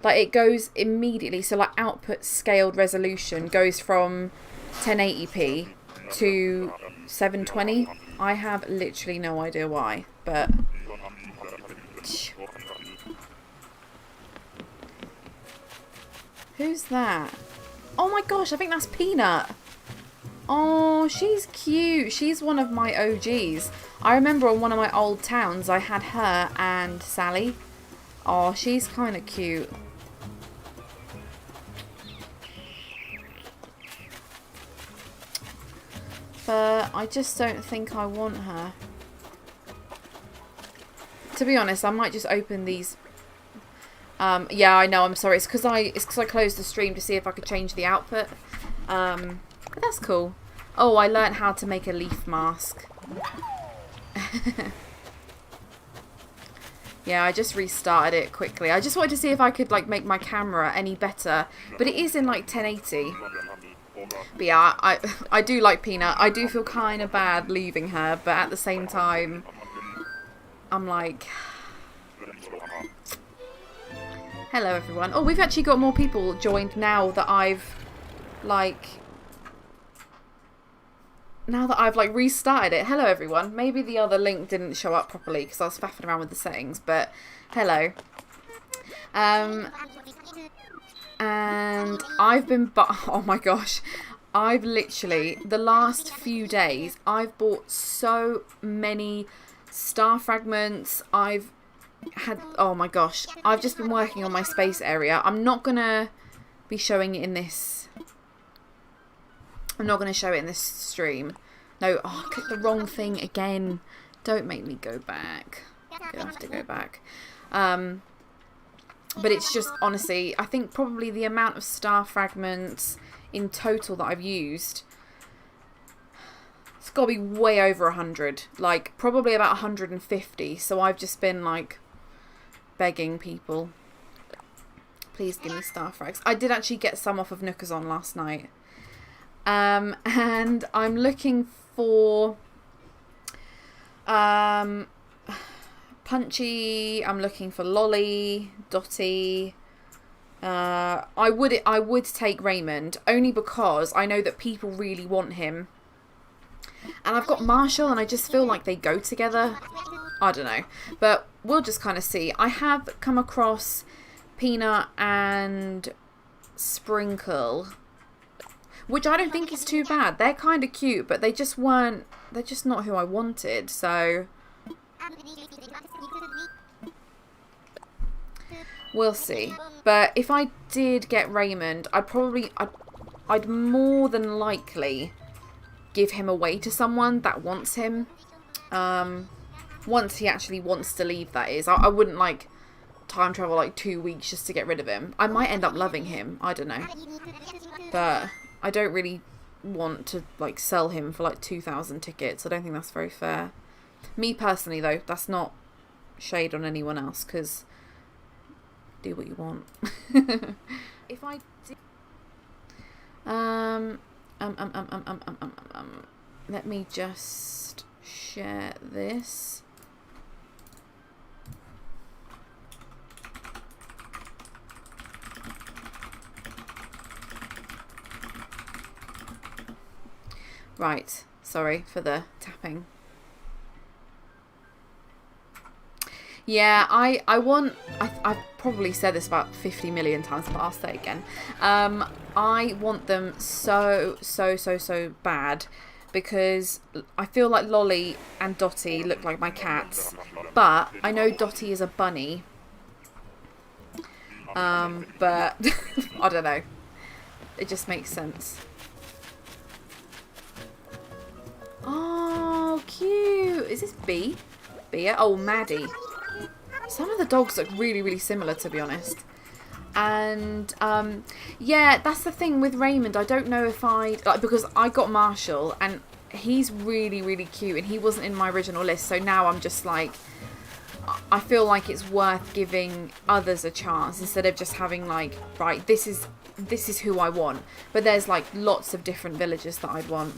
Like it goes immediately, so like output scaled resolution goes from 1080p to 720. I have literally no idea why, but who's that? Oh my gosh, I think that's Peanut. Oh, she's cute. She's one of my OGs. I remember on one of my old towns I had her and Sally. Oh, she's kind of cute. But I just don't think I want her. To be honest, I might just open these. Yeah, I know. I'm sorry. It's because I closed the stream to see if I could change the output. But that's cool. Oh, I learned how to make a leaf mask. Yeah, I just restarted it quickly. I just wanted to see if I could like make my camera any better, but it is in like 1080. But yeah, I do like Peanut. I do feel kind of bad leaving her, but at the same time, I'm like, hello everyone. Oh, we've actually got more people joined now that I've like restarted it. Hello everyone. Maybe the other link didn't show up properly because I was faffing around with the settings, but hello. And I've been oh my gosh, I've literally the last few days I've bought so many star fragments. I've had, oh my gosh, I've just been working on my space area. I'm not gonna be showing it in this. I'm not going to show it in this stream. No, oh, I clicked the wrong thing again. Don't make me go back. I'm going to have to go back. But it's just, honestly, I think probably the amount of star fragments in total that I've used, it's got to be way over 100. Like, probably about 150. So I've just been, like, begging people. Please give me star frags. I did actually get some off of Nookazon last night. And I'm looking for Punchy, I'm looking for Lolly, Dotty. I would take Raymond only because I know that people really want him. And I've got Marshall and I just feel like they go together. I don't know. But we'll just kind of see. I have come across Peanut and Sprinkle, which I don't think is too bad. They're kind of cute, but they just weren't, they're just not who I wanted, so we'll see. But if I did get Raymond, I'd more than likely give him away to someone that wants him. Once he actually wants to leave, that is. I wouldn't like time travel like 2 weeks just to get rid of him. I might end up loving him, I don't know. But I don't really want to like sell him for like 2,000 tickets. I don't think that's very fair. Me personally though, that's not shade on anyone else, because do what you want. If I did let me just share this. Right, sorry for the tapping. Yeah, I've probably said this about 50 million times, but I'll say it again. I want them so bad because I feel like Lolly and Dotty look like my cats, but I know Dotty is a bunny. But I don't know. It just makes sense. Oh, cute. Is this Bea? Bea? Oh, Maddie. Some of the dogs look really similar, to be honest. And, yeah, that's the thing with Raymond. I don't know if because I got Marshall, and he's really cute, and he wasn't in my original list, so now I'm just like, I feel like it's worth giving others a chance, instead of just having, like, right, this is who I want. But there's, like, lots of different villagers that I'd want.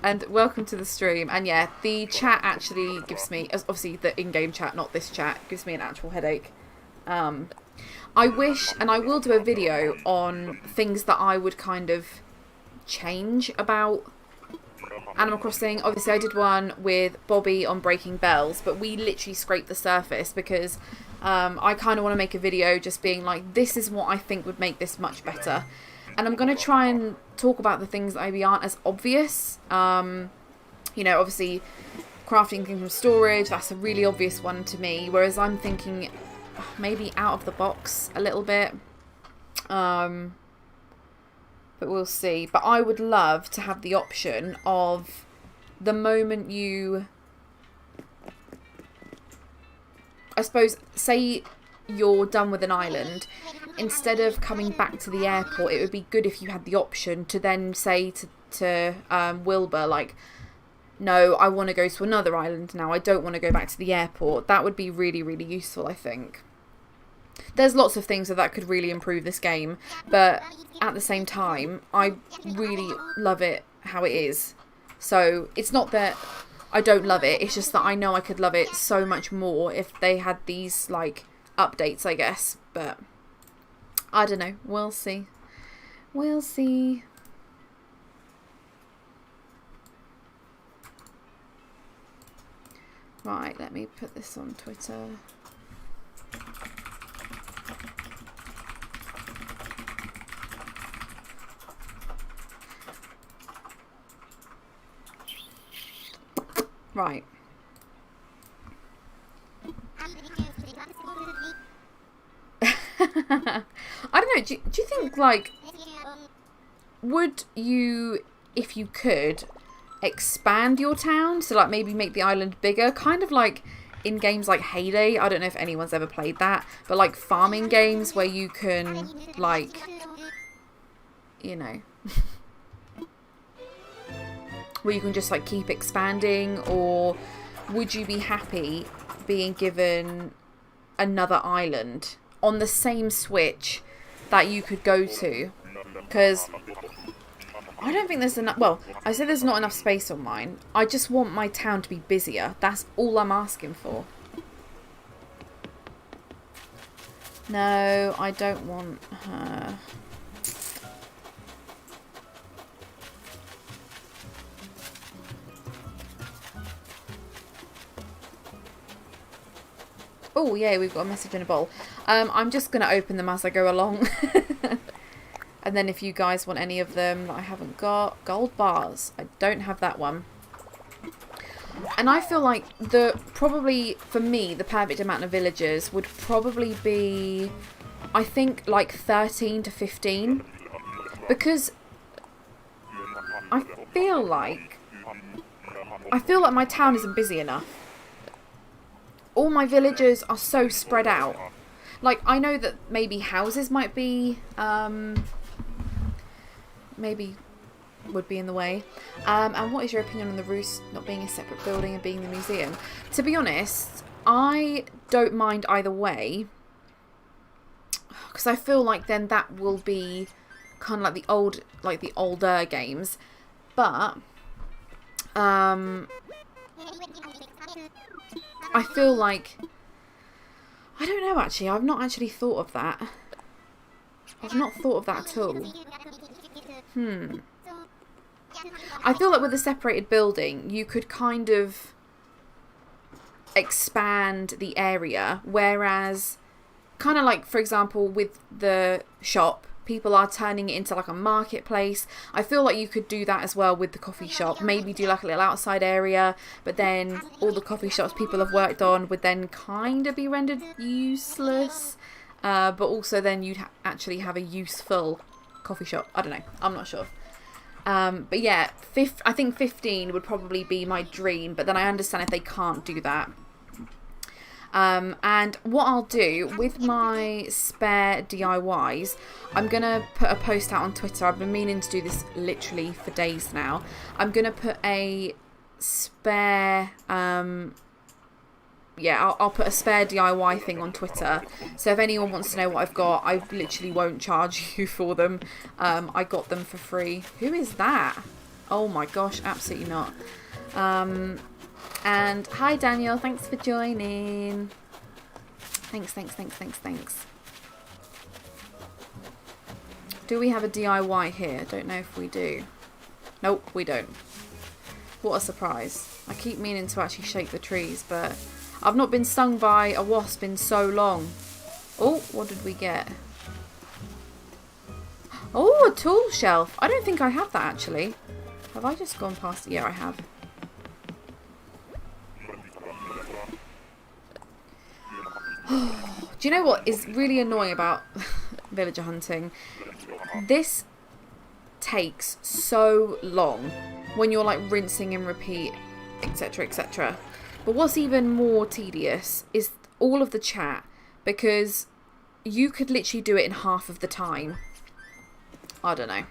And welcome to the stream. And yeah, the chat actually gives me, obviously the in-game chat, not this chat, gives me an actual headache. I wish, and I will do a video on things that I would kind of change about Animal Crossing. Obviously I did one with Bobby on Breaking Bells, but we literally scraped the surface because I kind of want to make a video just being like, this is what I think would make this much better. And I'm going to try and talk about the things that maybe aren't as obvious. You know, obviously crafting things from storage, that's a really obvious one to me, whereas I'm thinking maybe out of the box a little bit. But we'll see. But I would love to have the option of the moment you, I suppose, say you're done with an island, instead of coming back to the airport, it would be good if you had the option to then say to Wilbur, like, no, I want to go to another island now. I don't want to go back to the airport. That would be really, really useful, I think. There's lots of things that could really improve this game, but at the same time, I really love it how it is. So it's not that I don't love it, it's just that I know I could love it so much more if they had these, like, updates, I guess. But I don't know. We'll see. We'll see. Right, let me put this on Twitter. Right. I don't know, do you think, like, would you, if you could, expand your town? So, like, maybe make the island bigger? Kind of like in games like Heyday. I don't know if anyone's ever played that. But, like, farming games where you can, like, you know, where you can just, like, keep expanding? Or would you be happy being given another island on the same Switch that you could go to? Because I don't think there's enough. Well, I said there's not enough space on mine. I just want my town to be busier. That's all I'm asking for. No, I don't want her. Oh, yeah, we've got a message in a bowl. I'm just going to open them as I go along. And then if you guys want any of them that I haven't got. Gold bars. I don't have that one. And I feel like probably, for me, the perfect amount of villagers would probably be, I think, like 13 to 15. Because I feel like my town isn't busy enough. All my villagers are so spread out. Like, I know that maybe houses might be, maybe would be in the way. And what is your opinion on the Roost not being a separate building and being the museum? To be honest, I don't mind either way. Because I feel like then that will be kind of like the older games. But, I feel like, I don't know actually, I've not actually thought of that. I've not thought of that at all. I feel like with a separated building, you could kind of expand the area, whereas kind of like, for example, with the shop, people are turning it into like a marketplace. I feel like you could do that as well with the coffee shop. Maybe do like a little outside area, but then all the coffee shops people have worked on would then kind of be rendered useless. But also then you'd actually have a useful coffee shop. I don't know. I'm not sure. But yeah, I think 15 would probably be my dream, but then I understand if they can't do that. And what I'll do with my spare DIYs, I'm going to put a post out on Twitter. I've been meaning to do this literally for days now. I'm going to put a spare, I'll put a spare DIY thing on Twitter. So if anyone wants to know what I've got, I literally won't charge you for them. I got them for free. Who is that? Oh my gosh, absolutely not. And hi Daniel, thanks for joining. Thanks, thanks, thanks, thanks, thanks. Do we have a DIY here? Don't know if we do. Nope, we don't. What a surprise. I keep meaning to actually shake the trees, but I've not been stung by a wasp in so long. Oh, what did we get? Oh, a tool shelf. I don't think I have that actually. Have I just gone past? Yeah, I have. Do you know what is really annoying about villager hunting? This takes so long when you're like rinsing and repeat, etc, etc. But what's even more tedious is all of the chat, because you could literally do it in half of the time. I don't know.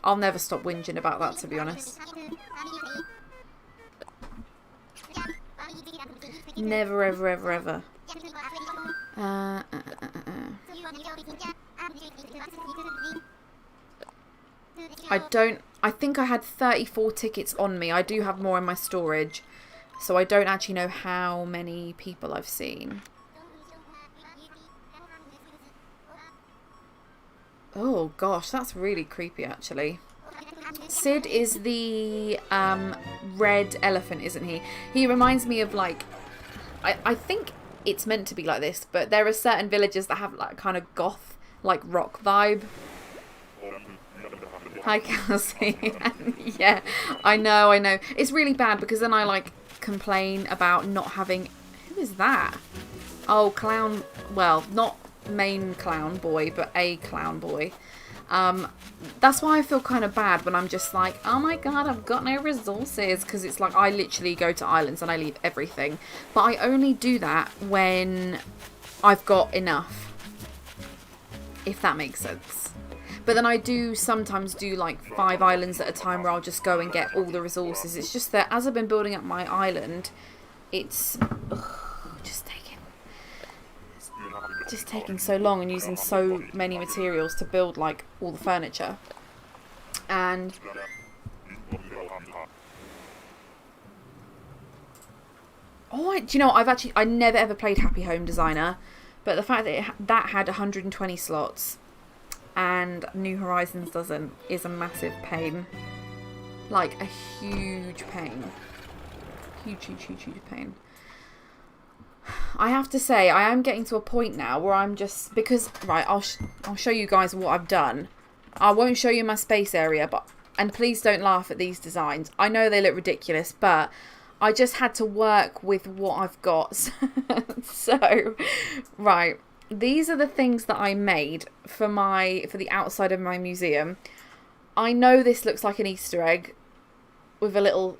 I'll never stop whinging about that, to be honest. Never, ever, ever, ever. I think I had 34 tickets on me. I do have more in my storage, so I don't actually know how many people I've seen. Oh gosh, that's really creepy actually. Sid is the red elephant, isn't he? He reminds me of like, I think it's meant to be like this, but there are certain villages that have like kind of goth, like rock vibe. Hi Kelsey. Yeah, I know. It's really bad because then I like complain about not having... Who is that? Oh, clown... Well, not main clown boy, but a clown boy. That's why I feel kind of bad when I'm just like, oh my god, I've got no resources, because it's like I literally go to islands and I leave everything. But I only do that when I've got enough, if that makes sense. But then I do sometimes do like 5 islands at a time where I'll just go and get all the resources. It's just that as I've been building up my island, it's just taking so long and using so many materials to build like all the furniture. And do you know, I never ever played Happy Home Designer, but the fact that that had 120 slots and New Horizons doesn't is a massive pain. Like a huge pain. Huge pain. I have to say, I am getting to a point now where I'm just... Because, right, I'll show you guys what I've done. I won't show you my space area, but... And please don't laugh at these designs. I know they look ridiculous, but I just had to work with what I've got. So, right. These are the things that I made for the outside of my museum. I know this looks like an Easter egg with a little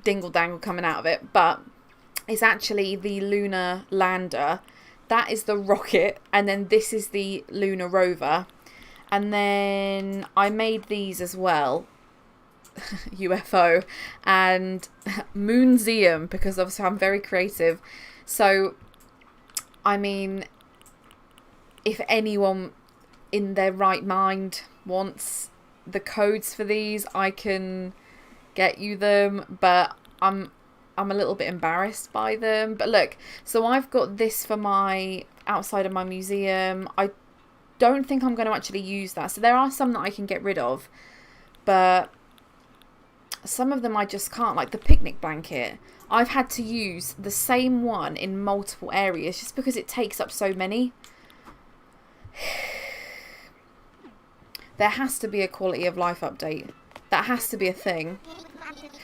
dingle-dangle coming out of it, but it's actually the lunar lander. That is the rocket, and then this is the lunar rover. And then I made these as well. UFO and Moonseum, because obviously I'm very creative. So, I mean, if anyone in their right mind wants the codes for these, I can get you them, but I'm a little bit embarrassed by them. But look, so I've got this for my outside of my museum. I don't think I'm going to actually use that. So there are some that I can get rid of, but some of them I just can't. Like the picnic blanket, I've had to use the same one in multiple areas just because it takes up so many. There has to be a quality of life update. That has to be a thing.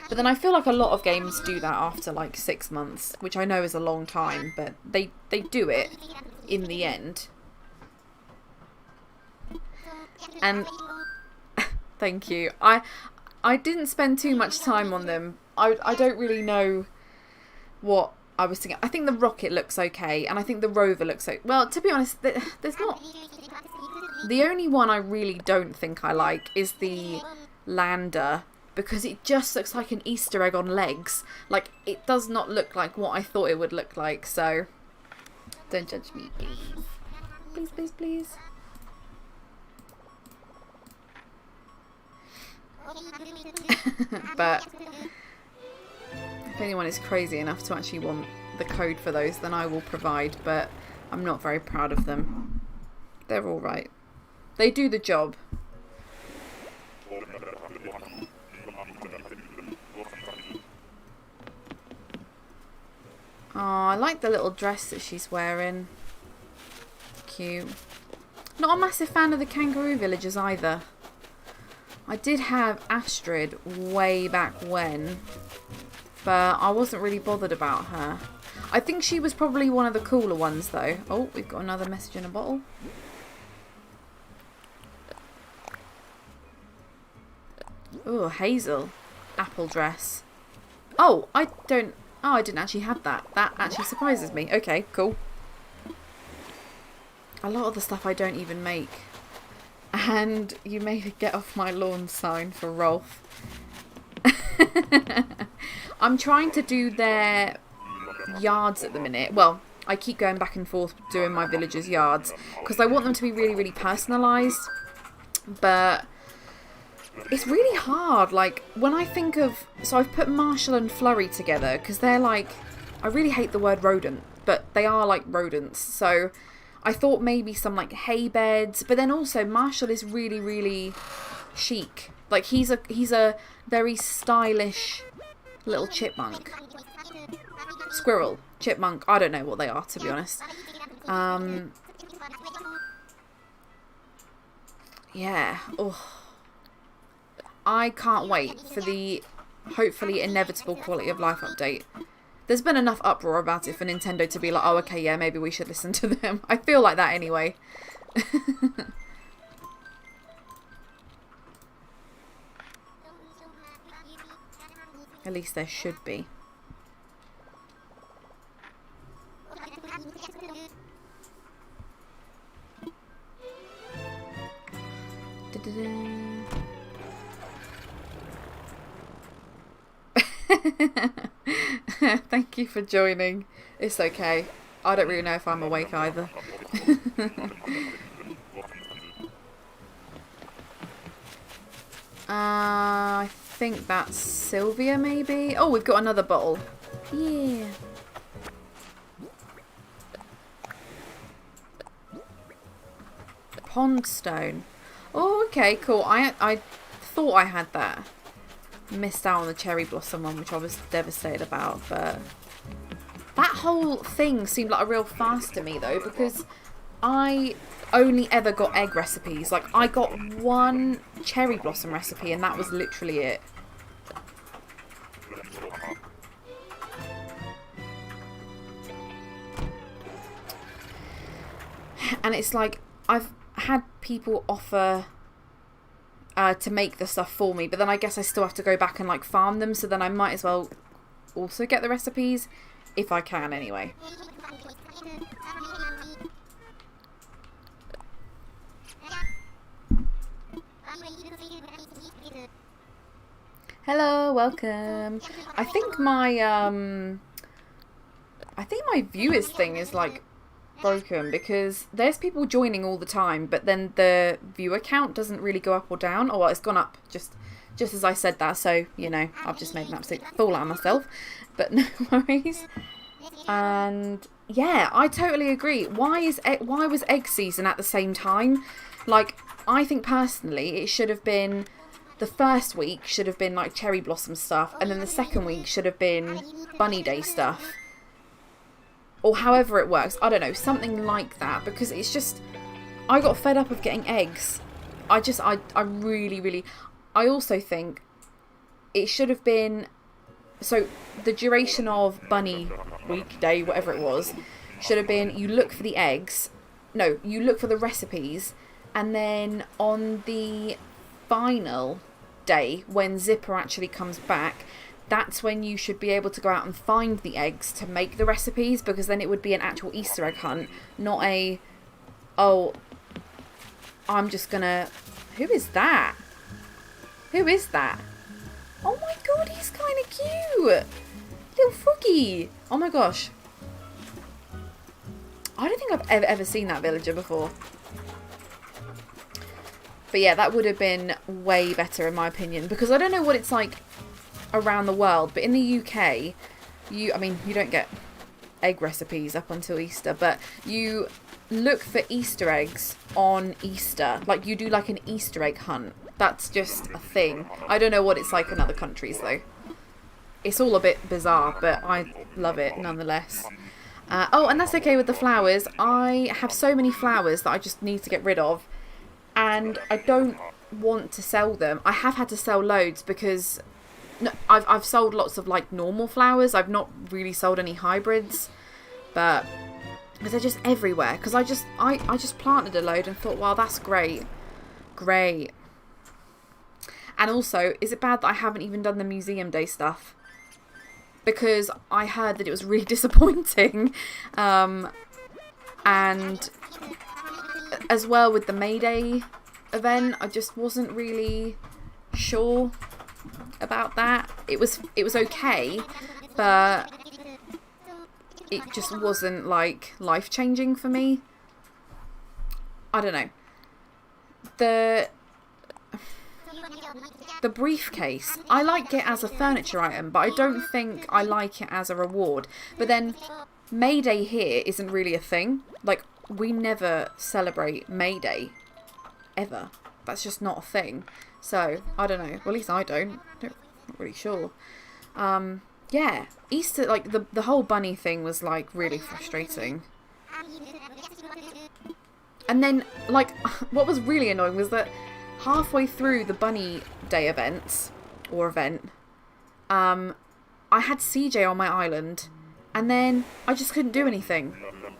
But then I feel like a lot of games do that after like 6 months, which I know is a long time, but they do it in the end. And thank you. I didn't spend too much time on them. I don't really know what I was thinking. I think the rocket looks okay, and I think the rover looks okay. Well, to be honest, there's not... The only one I really don't think I like is the lander, because it just looks like an Easter egg on legs. Like, it does not look like what I thought it would look like, so don't judge me, please. Please, please, please. But if anyone is crazy enough to actually want the code for those, then I will provide. But I'm not very proud of them. They're all right. They do the job. Oh, I like the little dress that she's wearing. Cute. Not a massive fan of the kangaroo villagers either. I did have Astrid way back when, but I wasn't really bothered about her. I think she was probably one of the cooler ones though. Oh, we've got another message in a bottle. Oh, Hazel. Apple dress. Oh, I didn't actually have that. That actually surprises me. Okay, cool. A lot of the stuff I don't even make. And you made a get off my lawn sign for Rolf. I'm trying to do their yards at the minute. Well, I keep going back and forth doing my villagers' yards because I want them to be really, really personalised. But it's really hard. Like, when I think of... So I've put Marshall and Flurry together because they're like... I really hate the word rodent, but they are like rodents. So I thought maybe some like hay beds, but then also Marshall is really, really chic. Like, he's a very stylish little chipmunk. Squirrel. Chipmunk. I don't know what they are, to be honest. Yeah. Oh. I can't wait for the hopefully inevitable quality of life update. There's been enough uproar about it for Nintendo to be like, oh, okay, yeah, maybe we should listen to them. I feel like that anyway. At least there should be. Thank you for joining. It's okay. I don't really know if I'm awake either. I think that's Sylvia, maybe? Oh, we've got another bottle. Yeah. Pondstone. Oh, okay, cool. I thought I had that. Missed out on the cherry blossom one, which I was devastated about, but that whole thing seemed like a real fast to me though, because I only ever got egg recipes. Like, I got one cherry blossom recipe and that was literally it. And it's like, I've had people offer to make the stuff for me, but then I guess I still have to go back and like farm them, so then I might as well also get the recipes if I can anyway. Hello, welcome. I think my viewers thing is like broken because there's people joining all the time, but then the viewer count doesn't really go up or down. Oh, well, it's gone up just as I said that, so you know, I've just made an absolute fool out of myself, but no worries. And yeah, I totally agree. Why was egg season at the same time? Like, I think personally it should have been the first week should have been like cherry blossom stuff, and then the second week should have been bunny day stuff. Or however it works. I don't know. Something like that. Because it's just... I got fed up of getting eggs. I really, really... I also think it should have been... So, the duration of bunny week, day, whatever it was, should have been you look for the eggs. No, you look for the recipes. And then on the final day, when Zipper actually comes back... That's when you should be able to go out and find the eggs to make the recipes, because then it would be an actual Easter egg hunt, not a, oh, I'm just gonna... Who is that? Who is that? Oh my god, he's kind of cute! Little Froggy! Oh my gosh. I don't think I've ever seen that villager before. But yeah, that would have been way better in my opinion, because I don't know what it's like around the world, but in the UK, you don't get egg recipes up until Easter, but you look for Easter eggs on Easter. Like, you do like an Easter egg hunt. That's just a thing. I don't know what it's like in other countries, though. It's all a bit bizarre, but I love it nonetheless. Oh, and that's okay with the flowers. I have so many flowers that I just need to get rid of. And I don't want to sell them. I have had to sell loads because no, I've sold lots of like normal flowers. I've not really sold any hybrids. But because they're just everywhere. Because I just planted a load and thought, wow, that's great. Great. And also, is it bad that I haven't even done the museum day stuff? Because I heard that it was really disappointing. And as well with the May Day event, I just wasn't really sure about that. It was okay, but it just wasn't like life-changing for me. I don't know. The briefcase, I like it as a furniture item, but I don't think I like it as a reward. But then May Day here isn't really a thing. Like, we never celebrate May Day. Ever. That's just not a thing. So, I don't know. Well, at least I don't. I'm not really sure. Yeah. Easter, like, the whole bunny thing was, like, really frustrating. And then, like, what was really annoying was that halfway through the bunny day event, I had CJ on my island, and then I just couldn't do anything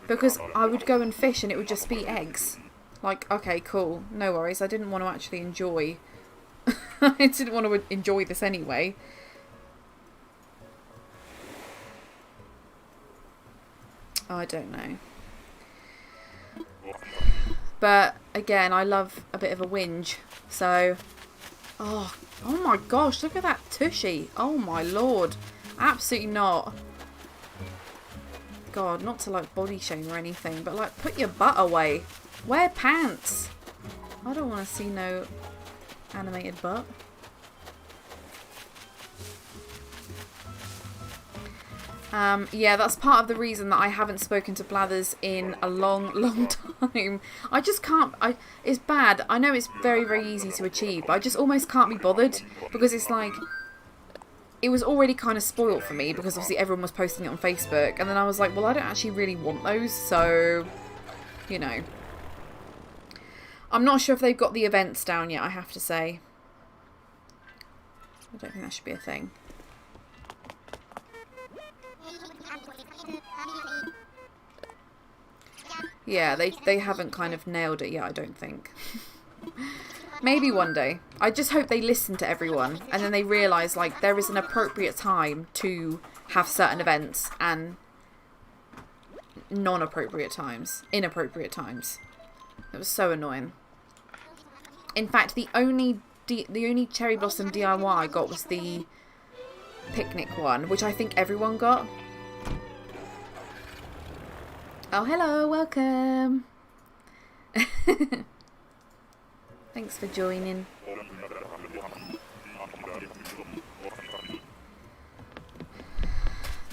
because I would go and fish and it would just be eggs. Like, okay, cool, no worries. I didn't want to actually enjoy I didn't want to enjoy this anyway. I don't know. But again, I love a bit of a whinge. So, oh my gosh, look at that tushy. Oh my lord. Absolutely not. God, not to like body shame or anything, but like put your butt away. Wear pants. I don't want to see no animated butt. Yeah, that's part of the reason that I haven't spoken to Blathers in a long time. I just can't, it's bad. I know it's very, very easy to achieve, but I just almost can't be bothered because it's like, it was already kind of spoiled for me because obviously everyone was posting it on Facebook, and then I was like, well, I don't actually really want those, so, you know. I'm not sure if they've got the events down yet, I have to say. I don't think that should be a thing. Yeah, they haven't kind of nailed it yet, I don't think. Maybe one day. I just hope they listen to everyone and then they realise, like, there is an appropriate time to have certain events and non-appropriate times. Inappropriate times. It was so annoying. In fact, the only Cherry Blossom DIY I got was the picnic one, which I think everyone got. Oh, hello, welcome. Thanks for joining.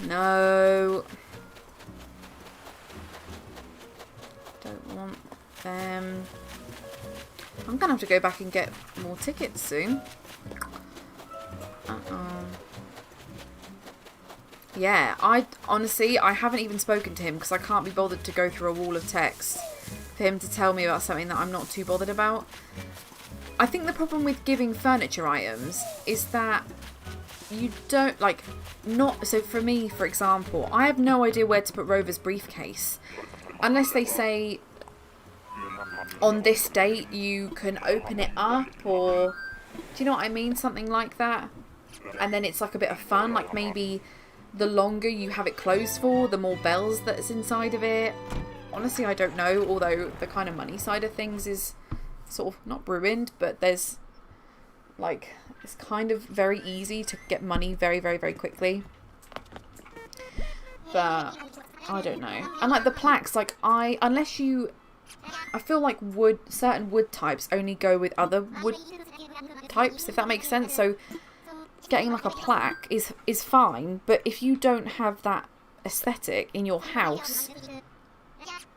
No. Don't want them. I'm gonna have to go back and get more tickets soon. Yeah, I haven't even spoken to him because I can't be bothered to go through a wall of text for him to tell me about something that I'm not too bothered about. I think the problem with giving furniture items is that you don't, like, not, so for me, for example, I have no idea where to put Rover's briefcase. Unless they say, on this date, you can open it up, or, do you know what I mean? Something like that. And then it's like a bit of fun, like maybe the longer you have it closed for, the more bells that's inside of it. Honestly, I don't know, although the kind of money side of things is sort of not ruined, but there's, like, it's kind of very easy to get money very, very, very quickly. But I don't know. And like the plaques, like I feel like certain wood types only go with other wood types, if that makes sense. So getting like a plaque is fine, but if you don't have that aesthetic in your house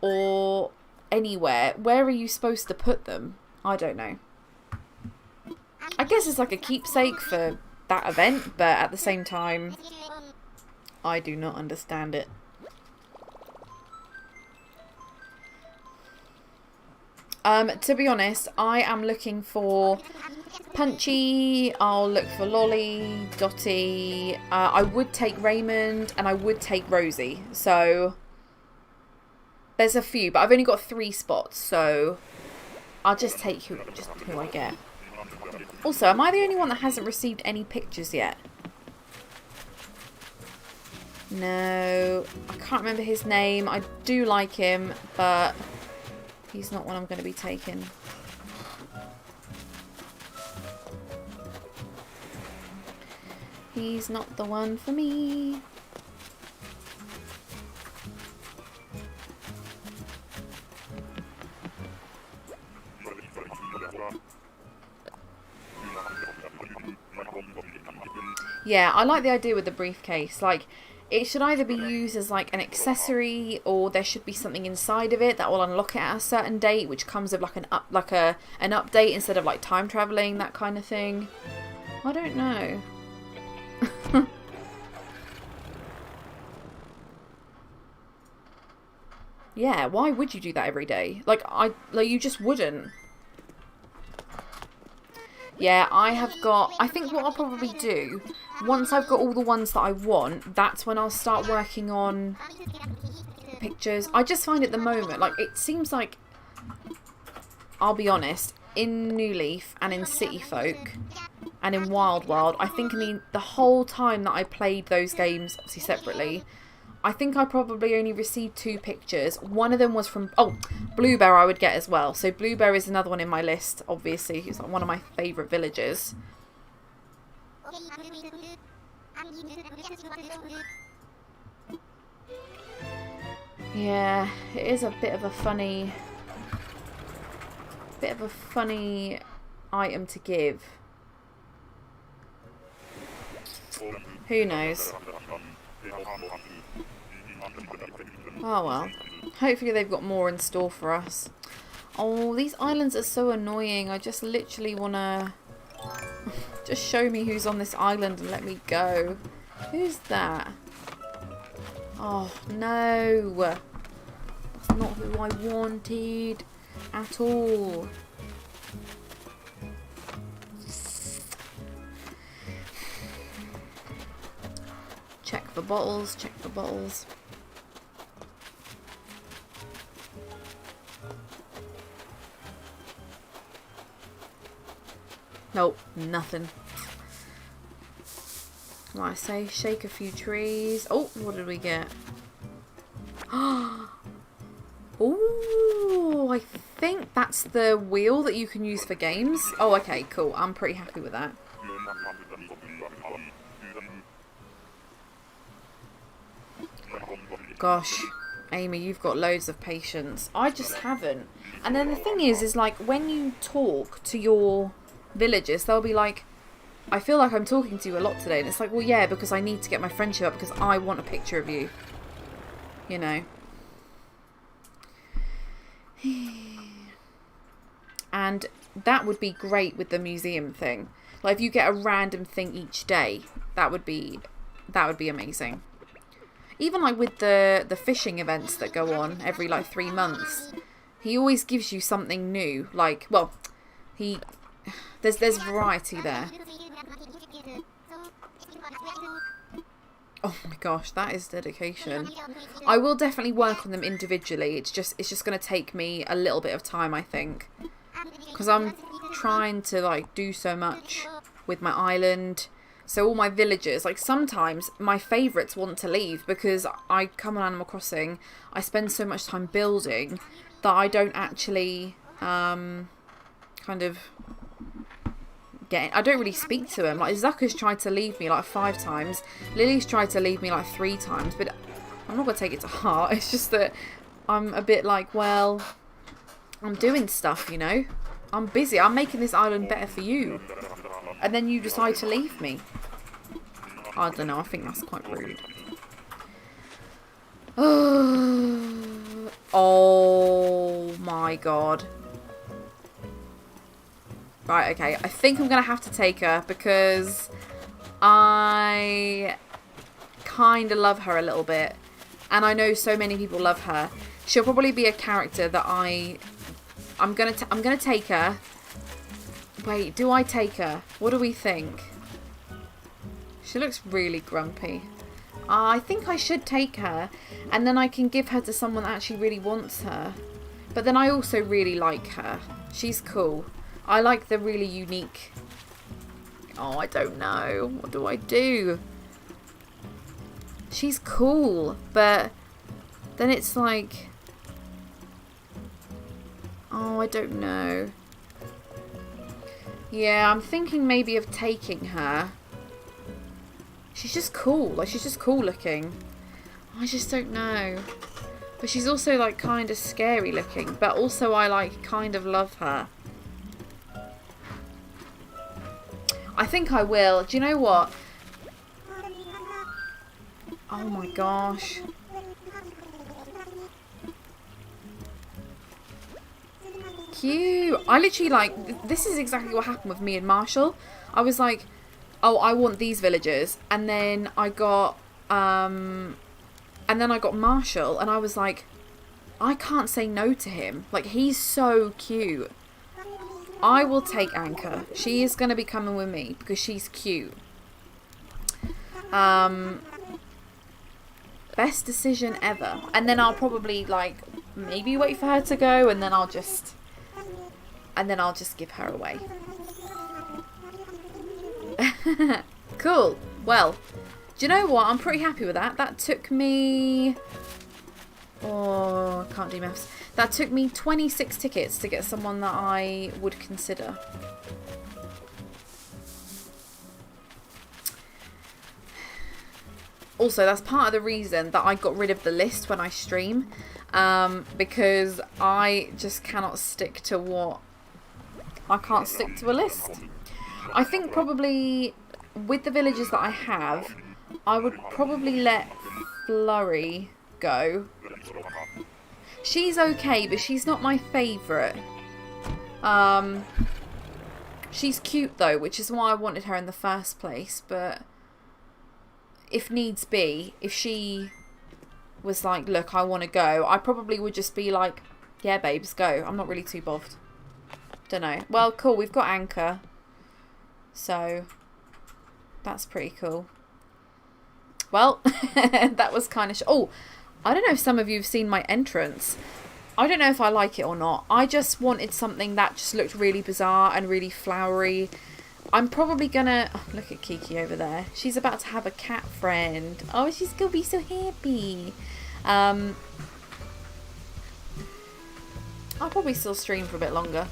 or anywhere, where are you supposed to put them? I don't know. I guess it's like a keepsake for that event, but at the same time, I do not understand it. To be honest, I am looking for Punchy, I'll look for Lolly, Dotty, I would take Raymond, and I would take Rosie. So, there's a few, but I've only got 3 spots, so I'll just take who I get. Also, am I the only one that hasn't received any pictures yet? No, I can't remember his name. I do like him, but he's not one I'm going to be taking. He's not the one for me. Yeah, I like the idea with the briefcase. Like, it should either be used as like an accessory, or there should be something inside of it that will unlock it at a certain date, which comes with like an update instead of like time traveling, that kind of thing. I don't know. Yeah, why would you do that every day? Like you just wouldn't. Yeah, I think what I'll probably do, once I've got all the ones that I want, that's when I'll start working on pictures. I just find at the moment, like, it seems like, I'll be honest, in New Leaf and in City Folk and in Wild World, I think the whole time that I played those games, obviously separately, I think I probably only received 2 pictures. One of them was from... Oh, Bluebear I would get as well. So Bluebear is another one in my list, obviously. He's like one of my favourite villagers. Yeah, it is a bit of a funny... item to give. Who knows? Oh well. Hopefully they've got more in store for us. Oh, these islands are so annoying. I just literally want to... Just show me who's on this island and let me go. Who's that? Oh, no. That's not who I wanted at all. Check for bottles, check for bottles. Nope, nothing. What I say, shake a few trees. Oh, what did we get? Oh, I think that's the wheel that you can use for games. Oh, okay, cool. I'm pretty happy with that. Gosh, Amy, you've got loads of patience. I just haven't. And then the thing is like, when you talk to your villagers, they'll be like, I feel like I'm talking to you a lot today. And it's like, well, yeah, because I need to get my friendship up because I want a picture of you. You know. And that would be great with the museum thing. Like, if you get a random thing each day, that would be amazing. Even like with the fishing events that go on every like 3 months, he always gives you something new. Like, well, there's variety there. Oh my gosh, that is dedication. I will definitely work on them individually. It's just going to take me a little bit of time, I think, because I'm trying to like do so much with my island. So all my villagers, like sometimes my favourites want to leave because I come on Animal Crossing, I spend so much time building that I don't actually kind of I don't really speak to them. Like, Zucker's tried to leave me like 5 times. Lily's tried to leave me like 3 times, but I'm not going to take it to heart. It's just that I'm a bit like, well, I'm doing stuff, you know. I'm busy. I'm making this island better for you. And then you decide to leave me. I don't know. I think that's quite rude. Oh my god. Right, okay. I think I'm going to have to take her because I kind of love her a little bit. And I know so many people love her. She'll probably be a character that I'm going to take her. Wait, do I take her? What do we think? She looks really grumpy. I think I should take her, and then I can give her to someone that actually really wants her. But then I also really like her. She's cool. I like the really unique... Oh, I don't know. What do I do? She's cool, but then it's like... Oh, I don't know. Yeah, I'm thinking maybe of taking her. She's just cool. Like, she's just cool looking. I just don't know. But she's also, like, kind of scary looking. But also I, like, kind of love her. I think I will. Do you know what? Oh my gosh. Cute. I literally, like, this is exactly what happened with me and Marshall. I was like, oh, I want these villagers. And then I got, Marshall. And I was like, I can't say no to him. Like, he's so cute. I will take Anchor. She is going to be coming with me because she's cute. Best decision ever. And then I'll probably, like, maybe wait for her to go. And then I'll just give her away. Cool. Well, do you know what? I'm pretty happy with that. That took me... Oh, I can't do maths. That took me 26 tickets to get someone that I would consider. Also, that's part of the reason that I got rid of the list when I stream. Because I just cannot stick to what... I can't stick to a list. I think probably with the villagers that I have, I would probably let Flurry go. She's okay, but she's not my favourite. She's cute though, which is why I wanted her in the first place. But if needs be, if she was like, look, I want to go, I probably would just be like, yeah, babes, go. I'm not really too bothered. Don't know. Well, cool. We've got Anchor. So, that's pretty cool. Well, that was kind of... Oh, I don't know if some of you have seen my entrance. I don't know if I like it or not. I just wanted something that just looked really bizarre and really flowery. I'm probably gonna... Oh, look at Kiki over there. She's about to have a cat friend. Oh, she's gonna be so happy. I'll probably still stream for a bit longer.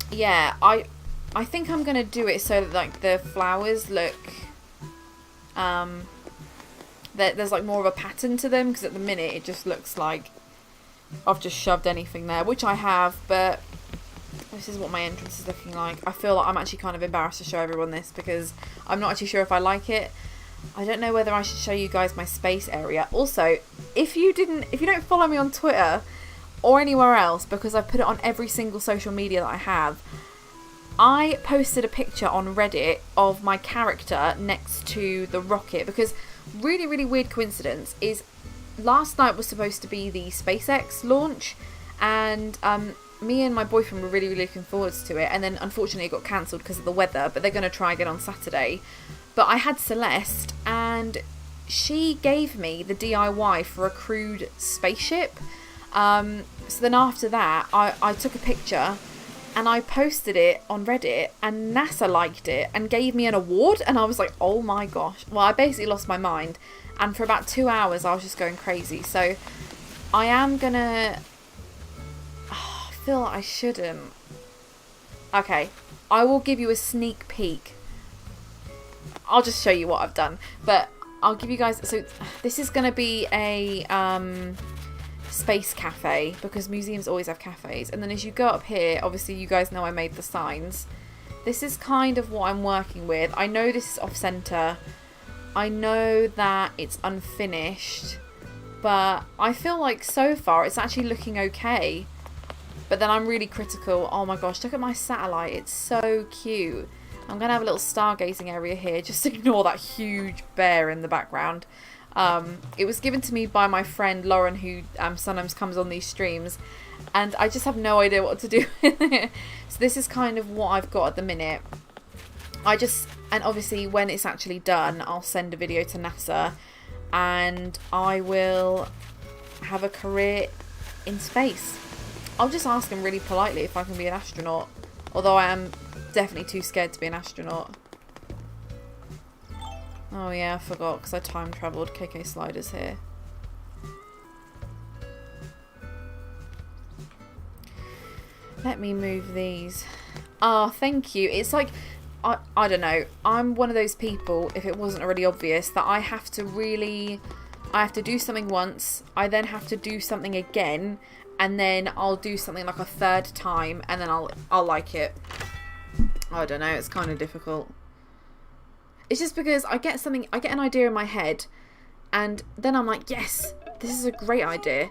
Yeah, I think I'm gonna do it so that like the flowers look there's like more of a pattern to them, because at the minute it just looks like I've just shoved anything there, which I have, but this is what my entrance is looking like. I feel like I'm actually kind of embarrassed to show everyone this because I'm not actually sure if I like it. I don't know whether I should show you guys my space area. Also, if you don't follow me on Twitter or anywhere else, because I've put it on every single social media that I have, I posted a picture on Reddit of my character next to the rocket, because really, really weird coincidence is last night was supposed to be the SpaceX launch, and me and my boyfriend were really, really looking forward to it, and then unfortunately it got cancelled because of the weather, but they're going to try again on Saturday. But I had Celeste, and she gave me the DIY for a crewed spaceship. So then after that, I took a picture and I posted it on Reddit, and NASA liked it and gave me an award, and I was like, oh my gosh. Well, I basically lost my mind, and for about 2 hours I was just going crazy. So I am gonna... Oh, I feel like I shouldn't. Okay, I will give you a sneak peek. I'll just show you what I've done, but I'll give you guys... So this is going to be a space cafe, because museums always have cafes. And then as you go up here, obviously you guys know I made the signs. This is kind of what I'm working with. I know this is off center. I know that it's unfinished, but I feel like so far it's actually looking okay. But then I'm really critical. Oh my gosh, look at my satellite. It's so cute. I'm going to have a little stargazing area here. Just ignore that huge bear in the background. It was given to me by my friend Lauren, who sometimes comes on these streams. And I just have no idea what to do with it. So this is kind of what I've got at the minute. And obviously when it's actually done, I'll send a video to NASA. And I will have a career in space. I'll just ask him really politely if I can be an astronaut. Although I am definitely too scared to be an astronaut. Oh yeah, I forgot because I time travelled. KK Sliders here. Let me move these. Ah, thank you. It's like, I don't know. I'm one of those people, if it wasn't already obvious, that I have to do something once. I then have to do something again. And then I'll do something like a third time. And then I'll like it. I don't know. It's kind of difficult. It's just because I get an idea in my head. And then I'm like, yes, this is a great idea.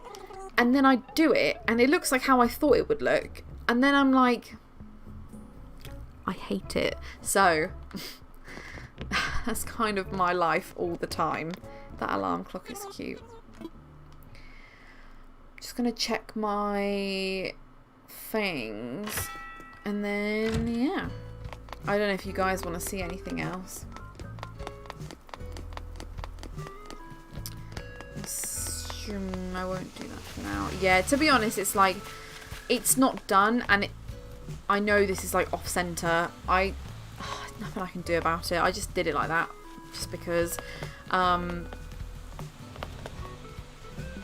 And then I do it. And it looks like how I thought it would look. And then I'm like, I hate it. So, that's kind of my life all the time. That alarm clock is cute. Just going to check my things. And then, yeah. I don't know if you guys want to see anything else. I won't do that for now. Yeah, to be honest, it's like, it's not done. And I know this is like off center. Nothing I can do about it. I just did it like that. Just because.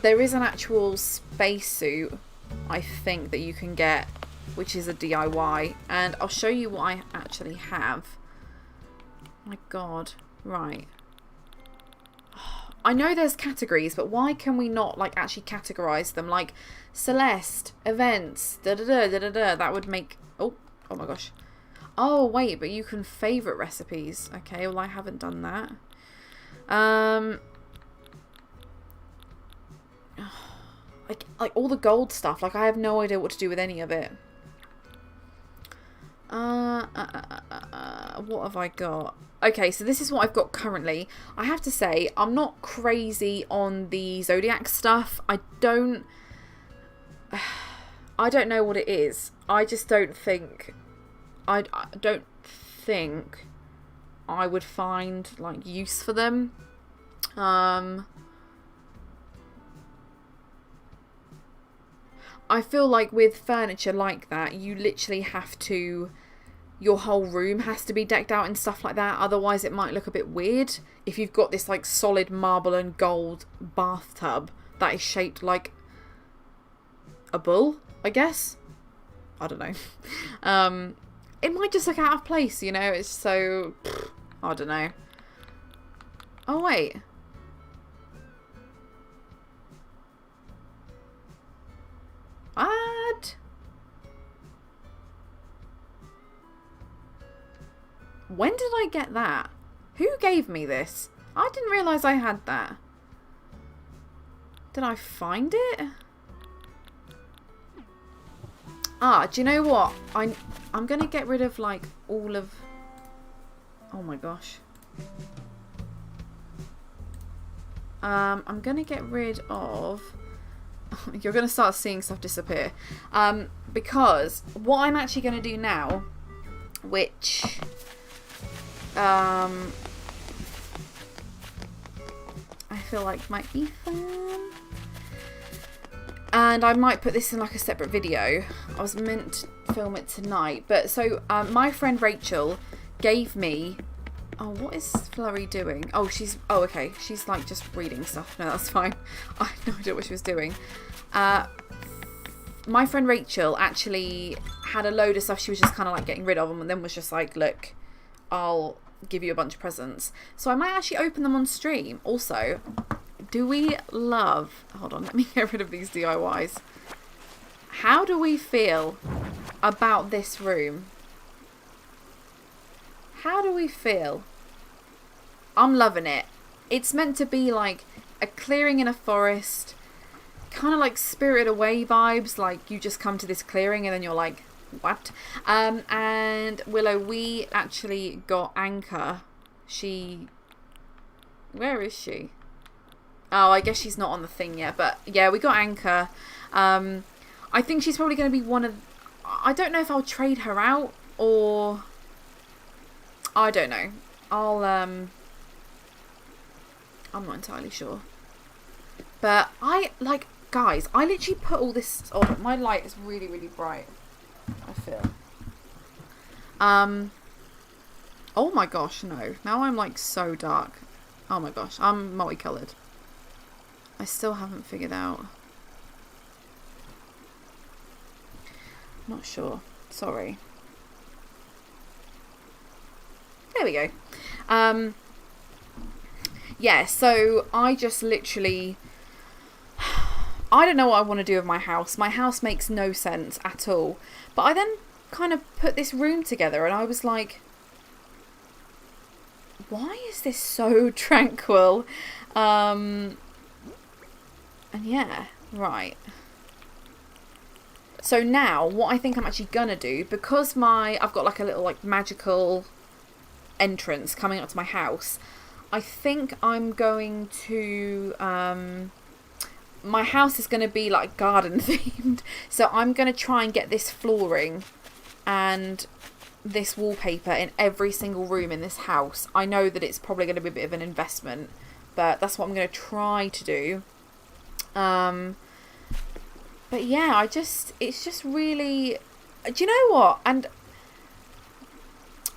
There is an actual spacesuit, I think, that you can get, which is a DIY, and I'll show you what I actually have. My God, right. I know there's categories, but why can we not like actually categorize them? Like Celeste, events, da da da da da da. That would make. Oh my gosh. Oh wait, but you can favorite recipes. Okay, well I haven't done that. Like all the gold stuff, like I have no idea what to do with any of it. What have I got? Okay, so this is what I've got currently. I have to say, I'm not crazy on the Zodiac stuff. I don't know what it is. I just don't think I don't think I would find like use for them. I feel like with furniture like that, you literally have to, your whole room has to be decked out and stuff like that. Otherwise it might look a bit weird. If you've got this like solid marble and gold bathtub that is shaped like a bull, I guess. I don't know. It might just look out of place, you know. It's so, I don't know. Oh wait. What? When did I get that? Who gave me this? I didn't realise I had that. Did I find it? Ah, do you know what? I'm going to get rid of like all of... Oh my gosh. I'm going to get rid of... You're going to start seeing stuff disappear. Because what I'm actually going to do now, which... I feel like might be fun. And I might put this in like a separate video. I was meant to film it tonight. But so my friend Rachel gave me... Oh, what is Flurry doing? Oh, okay. She's like just reading stuff. No, that's fine. I have no idea what she was doing. My friend Rachel actually had a load of stuff she was just kind of like getting rid of, and then was just like, look, I'll give you a bunch of presents. So I might actually open them on stream. Also, do we love... Hold on, let me get rid of these DIYs. How do we feel about this room? How do we feel? I'm loving it. It's meant to be like a clearing in a forest, kind of like Spirited Away vibes, like you just come to this clearing and then you're like, what? And Willow, we actually got Anchor. Where is she? Oh, I guess she's not on the thing yet, but yeah, we got Anchor. I think she's probably going to be one of... I don't know if I'll trade her out or... I don't know. I'm not entirely sure. But guys, I literally put all this... Oh, my light is really, really bright, I feel. Oh my gosh, no. Now I'm like so dark. Oh my gosh, I'm multicoloured. I still haven't figured out. Not sure. Sorry. There we go. Yeah, so I just literally... I don't know what I want to do with my house. My house makes no sense at all. But I then kind of put this room together and I was like, why is this so tranquil? And yeah, right. So now what I think I'm actually gonna do, because I've got like a little like magical entrance coming up to my house, I think I'm going to my house is going to be like garden themed, so I'm going to try and get this flooring and this wallpaper in every single room in this house. I know that it's probably going to be a bit of an investment, but that's what I'm going to try to do. But yeah, it's just really, do you know what? And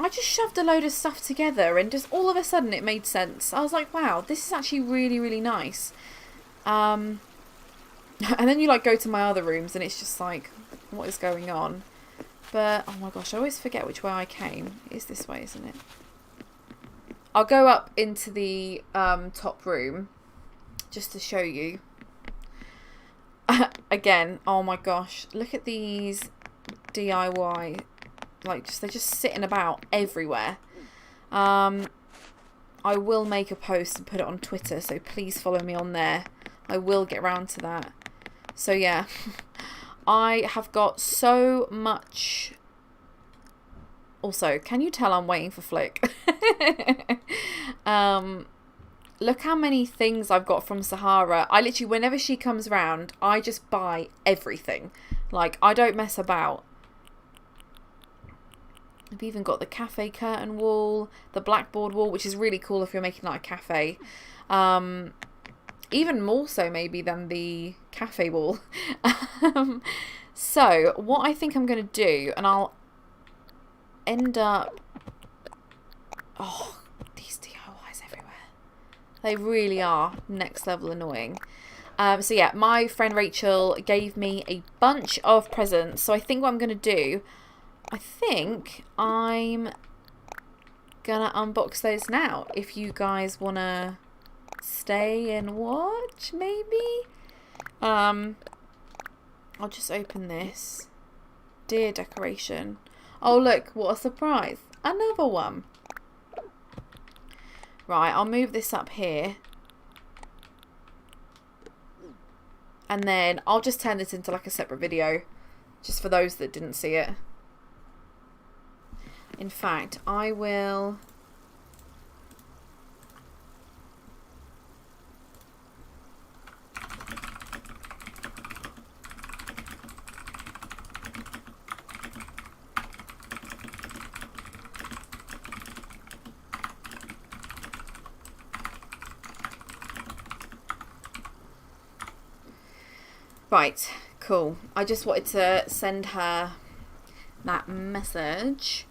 I just shoved a load of stuff together and just all of a sudden it made sense. I was like, wow, this is actually really, really nice. And then you like go to my other rooms and it's just like, what is going on? But, oh my gosh, I always forget which way I came. It is this way, isn't it? I'll go up into the top room just to show you. Again, oh my gosh, look at these DIY, like they're just sitting about everywhere. I will make a post and put it on Twitter, so please follow me on there. I will get around to that. So yeah, I have got so much. Also, can you tell I'm waiting for Flick? Look how many things I've got from Sahara. I literally, whenever she comes round, I just buy everything. Like, I don't mess about. I've even got the cafe curtain wall, the blackboard wall, which is really cool if you're making like a cafe. Even more so maybe than the cafe wall. So, what I think I'm going to do, and I'll end up... Oh, these DIYs everywhere. They really are next level annoying. So yeah, my friend Rachel gave me a bunch of presents. So I think what I'm going to do, I think I'm going to unbox those now. If you guys want to stay and watch, maybe? I'll just open this. Deer decoration. Oh look, what a surprise. Another one. Right, I'll move this up here. And then I'll just turn this into like a separate video. Just for those that didn't see it. In fact, I will... Right, cool. I just wanted to send her that message.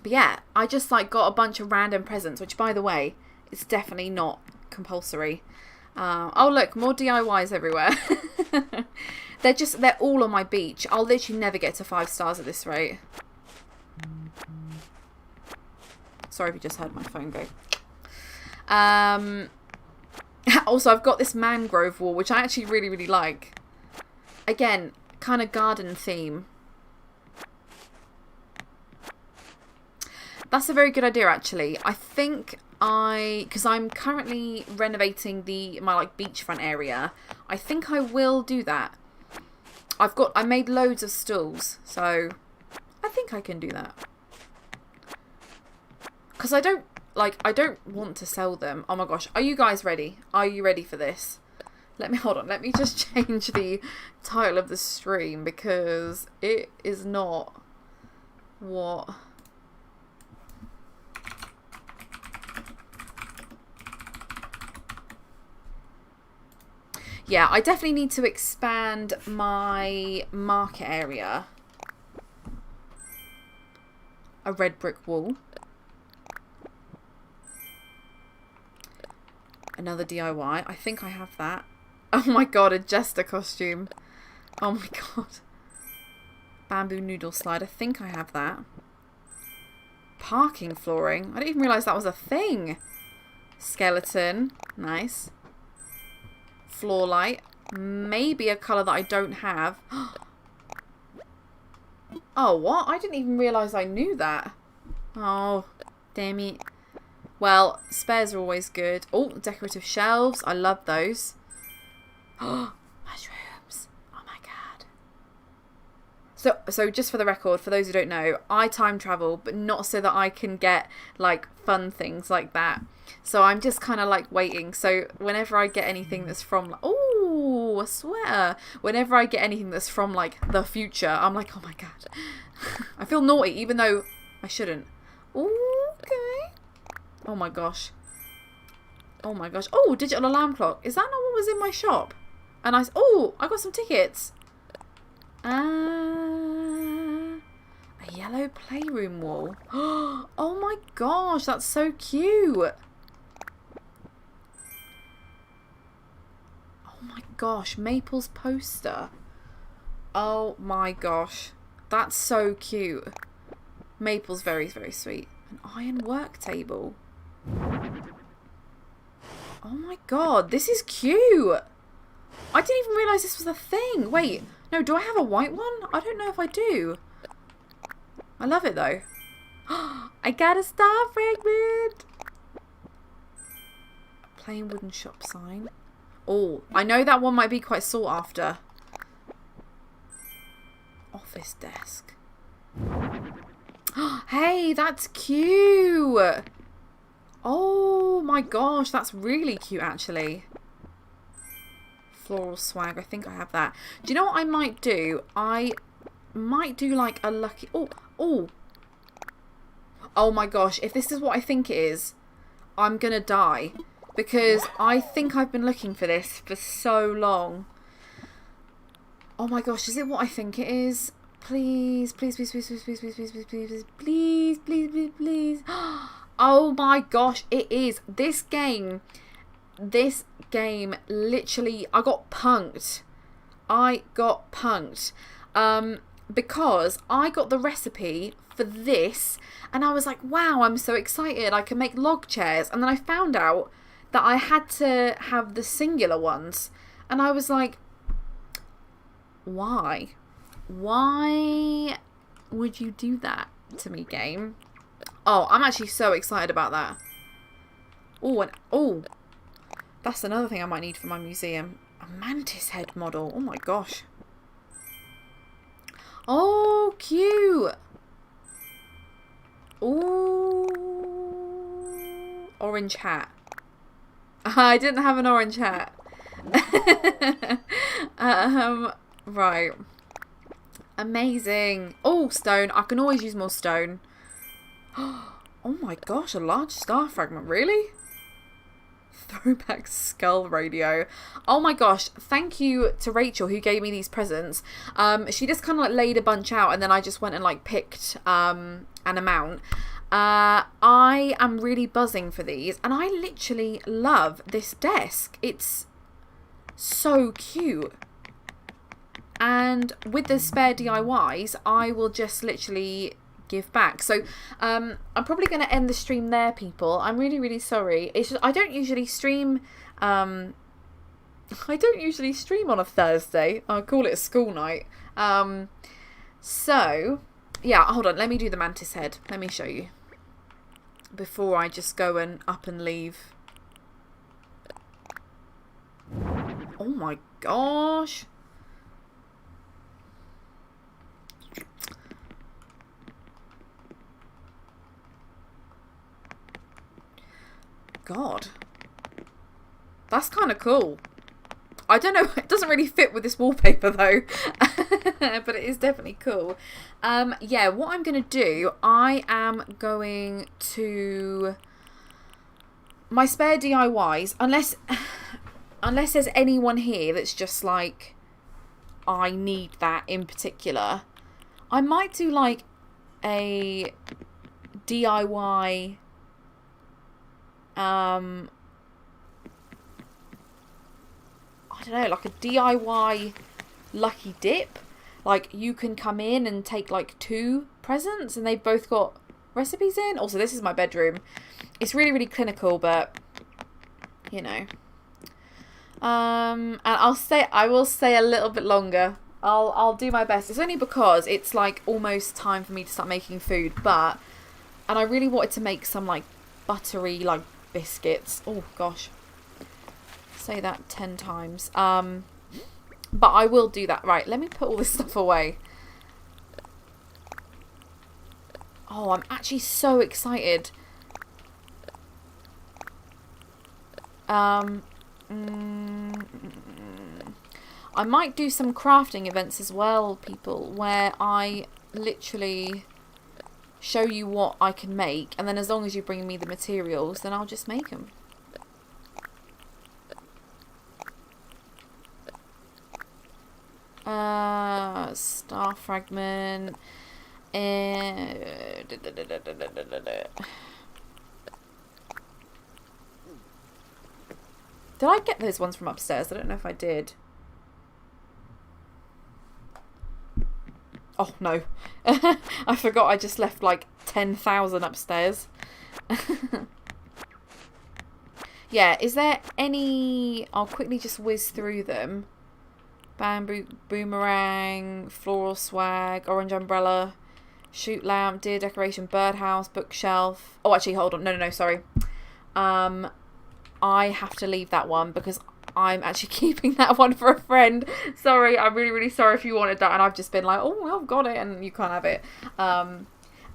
But yeah, I just like got a bunch of random presents, which by the way, it's definitely not compulsory. Oh look, more DIYs everywhere. They're all on my beach. I'll literally never get to 5 stars at this rate. Sorry if you just heard my phone go. Also, I've got this mangrove wall, which I actually really, really like. Again, kind of garden theme. That's a very good idea, actually. I think because I'm currently renovating my like beachfront area, I think I will do that. I made loads of stools, so I think I can do that. Because I don't want to sell them. Oh my gosh, are you guys ready? Are you ready for this? Hold on, let me just change the title of the stream because it is not what... Yeah, I definitely need to expand my market area. A red brick wall. Another DIY. I think I have that. Oh my god, a jester costume. Oh my god. Bamboo noodle slide. I think I have that. Parking flooring. I didn't even realise that was a thing. Skeleton. Nice. Floor light. Maybe a colour that I don't have. Oh, what? I didn't even realise I knew that. Oh, damn it. Well, spares are always good. Oh, decorative shelves. I love those. Mushrooms. Oh my god. So just for the record, for those who don't know, I time travel, but not so that I can get like fun things like that. So I'm just kind of like waiting. So whenever I get anything that's from, oh, a sweater. Whenever I get anything that's from like the future, I'm like, oh my god. I feel naughty, even though I shouldn't. Okay. Oh my gosh. Oh my gosh. Oh, digital alarm clock. Is that not what was in my shop? And oh, I got some tickets. A yellow playroom wall. Oh my gosh, that's so cute. Oh my gosh, Maple's poster. Oh my gosh. That's so cute. Maple's very, very sweet. An iron work table. Oh my god, this is cute. I didn't even realise this was a thing. Wait, no, do I have a white one? I don't know if I do. I love it though. I got a star fragment. Plain wooden shop sign. Oh, I know that one might be quite sought after. Office desk. Hey, that's cute. Oh my gosh, that's really cute actually. Floral swag, I think I have that. Do you know what I might do? I might do like a lucky... Oh my gosh, if this is what I think it is, I'm gonna die. Because I think I've been looking for this for so long. Oh my gosh, is it what I think it is? Please, please, please, please, please, please, please, please, please, please, please, please, please, please. Oh my gosh, it is. This game literally, I got punked. Because I got the recipe for this and I was like, wow, I'm so excited. I can make log chairs. And then I found out that I had to have the singular ones. And I was like, why? Why would you do that to me, game? Oh, I'm actually so excited about that. Oh, that's another thing I might need for my museum. A mantis head model. Oh my gosh. Oh, cute. Ooh. Orange hat. I didn't have an orange hat. Right. Amazing. Oh, stone. I can always use more stone. Oh my gosh, a large star fragment. Really? Throwback skull radio. Oh my gosh, thank you to Rachel who gave me these presents. She just kind of like laid a bunch out and then I just went and like picked an amount. I am really buzzing for these and I literally love this desk. It's so cute. And with the spare DIYs, I will just literally give back. So I'm probably going to end the stream there, people. I'm really, really sorry. It's just, I don't usually stream on a Thursday. I call it a school night. So yeah, hold on, let me do the mantis head. Let me show you. before I just go and up and leave. Oh my gosh. God. That's kind of cool. I don't know, it doesn't really fit with this wallpaper though, but it is definitely cool. Yeah, what I'm going to do, I am going to... My spare DIYs, unless there's anyone here that's just like, I need that in particular, I might do like a DIY... I don't know, like a DIY lucky dip. Like, you can come in and take like 2 presents and they've both got recipes in. Also, this is my bedroom. It's really, really clinical, but you know. And I will stay a little bit longer. I'll do my best. It's only because it's like almost time for me to start making food, and I really wanted to make some like buttery like biscuits. Oh gosh. Say that 10 times. But I will do that. Right, let me put all this stuff away. Oh, I'm actually so excited. I might do some crafting events as well, people, where I literally show you what I can make, and then as long as you bring me the materials, then I'll just make them. Star fragment. Did I get those ones from upstairs? I don't know if I did. Oh no. I forgot I just left like 10,000 upstairs. Yeah, is there any... I'll quickly just whiz through them. Bamboo boomerang, floral swag, orange umbrella, shoot lamp, deer decoration, birdhouse, bookshelf. Oh, actually, hold on. No, sorry. I have to leave that one because I'm actually keeping that one for a friend. Sorry, I'm really, really sorry if you wanted that. And I've just been like, oh, I've got it and you can't have it.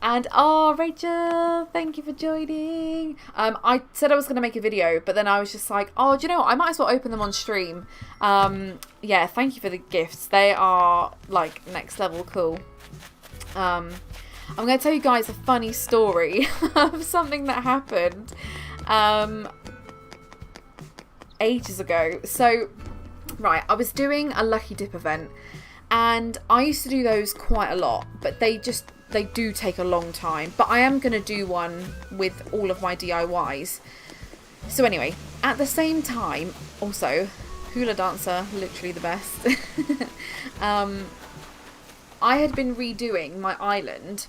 And oh, Rachel, thank you for joining. I said I was going to make a video, but then I was just like, oh, do you know what? I might as well open them on stream. Yeah, thank you for the gifts. They are like next level cool. I'm going to tell you guys a funny story of something that happened ages ago. So, right, I was doing a Lucky Dip event and I used to do those quite a lot, but they do take a long time. But I am going to do one with all of my DIYs. So anyway, at the same time, also, hula dancer, literally the best. I had been redoing my island.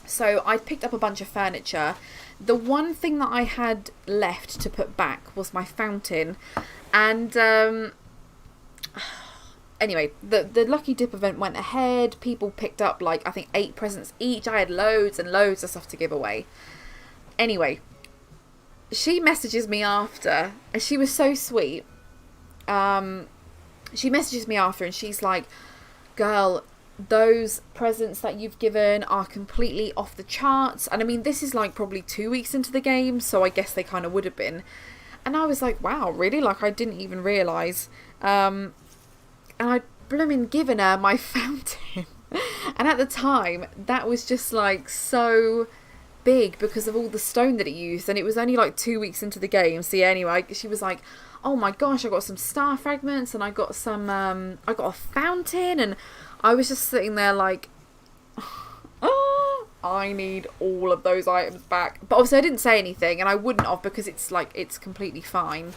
So I'd picked up a bunch of furniture. The one thing that I had left to put back was my fountain. And anyway, the Lucky Dip event went ahead. People picked up like, I think 8 presents each. I had loads and loads of stuff to give away. Anyway, she messages me after, and she was so sweet. She messages me after and she's like, girl, those presents that you've given are completely off the charts. And I mean, this is like probably 2 weeks into the game, so I guess they kind of would have been. And I was like, wow, really? Like, I didn't even realise. And I'd blooming given her my fountain. And at the time, that was just like so big because of all the stone that it used. And it was only like 2 weeks into the game. So yeah, anyway, she was like, oh my gosh, I got some star fragments and I got some, I got a fountain. And I was just sitting there like, oh, I need all of those items back. But obviously I didn't say anything, and I wouldn't have because it's like, it's completely fine.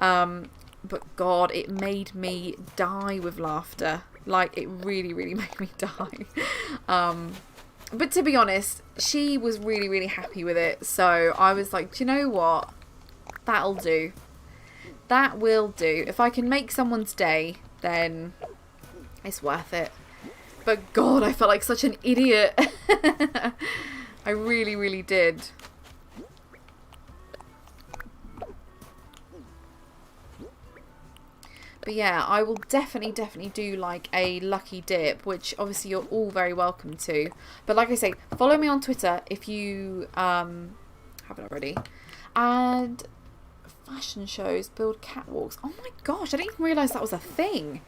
But God, it made me die with laughter. Like, it really, really made me die. But to be honest, she was really, really happy with it. So I was like, do you know what? That'll do. That will do. If I can make someone's day, then it's worth it. But God, I felt like such an idiot. I really, really did. But yeah, I will definitely do like a lucky dip, which obviously you're all very welcome to. But like I say, follow me on Twitter if you haven't already. And fashion shows, build catwalks. Oh my gosh, I didn't even realise that was a thing.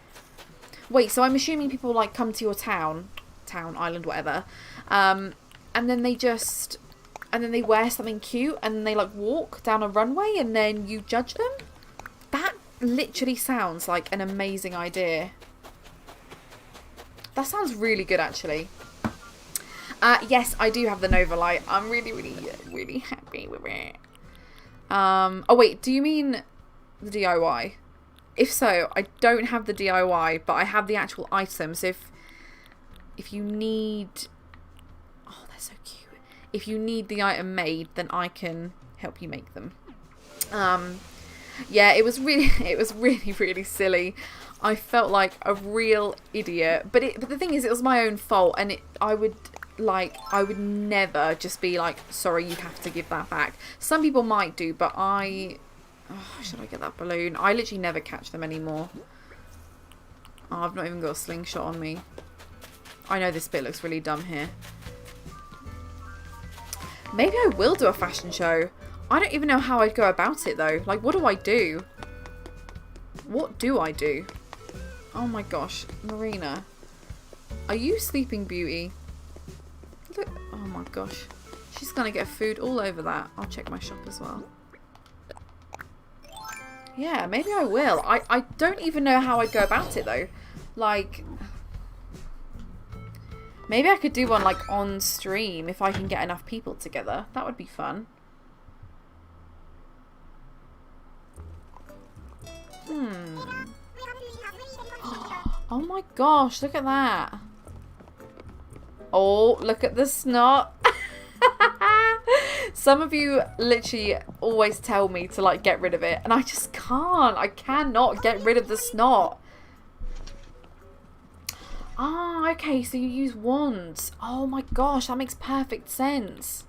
Wait, so I'm assuming people like come to your town, island, whatever, and then they wear something cute and then they like walk down a runway and then you judge them? That literally sounds like an amazing idea. That sounds really good, actually. Yes, I do have the Nova Light. I'm really happy with it. Oh wait, do you mean the DIY? If so, I don't have the DIY, but I have the actual items. So if you need... Oh, they're so cute. If you need the item made, then I can help you make them. Yeah, it was really silly. I felt like a real idiot. But the thing is, it was my own fault, and I would never just be like, sorry, you have to give that back. Some people might do, but should I get that balloon? I literally never catch them anymore. Oh, I've not even got a slingshot on me. I know this bit looks really dumb here. Maybe I will do a fashion show. I don't even know how I'd go about it though. Like, what do I do? What do I do? Oh my gosh, Marina. Are you Sleeping Beauty? Look, oh my gosh. She's gonna get food all over that. I'll check my shop as well. Yeah, maybe I will. I don't even know how I'd go about it though. Like, maybe I could do one like on stream if I can get enough people together. That would be fun. Oh my gosh, look at that. Oh, look at the snot. Some of you literally always tell me to like get rid of it, and I just can't. I cannot get rid of the snot. Ah, okay, so you use wands. Oh my gosh, that makes perfect sense.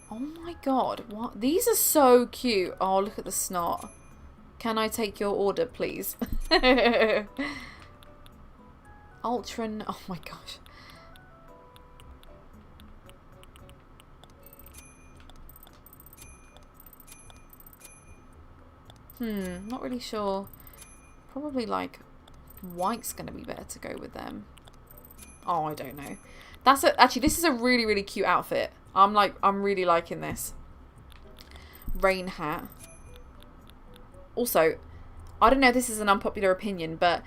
Oh my god, what? These are so cute. Oh, look at the snot. Can I take your order, please? Ultron. Oh my gosh. Not really sure. Probably like white's gonna be better to go with them. Oh, I don't know. Actually, this is a really cute outfit. I'm really liking this. Rain hat. Also, I don't know if this is an unpopular opinion, but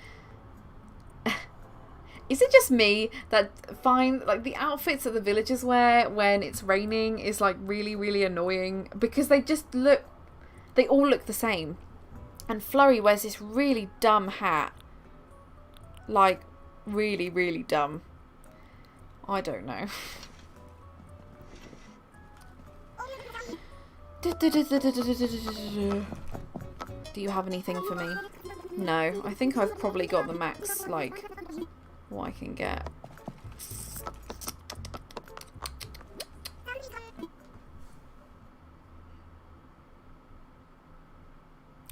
is it just me that find like the outfits that the villagers wear when it's raining is like really annoying, because they all look the same. And Flurry wears this really dumb hat. Like, really dumb. I don't know. Do you have anything for me? No, I think I've probably got the max, like, what I can get.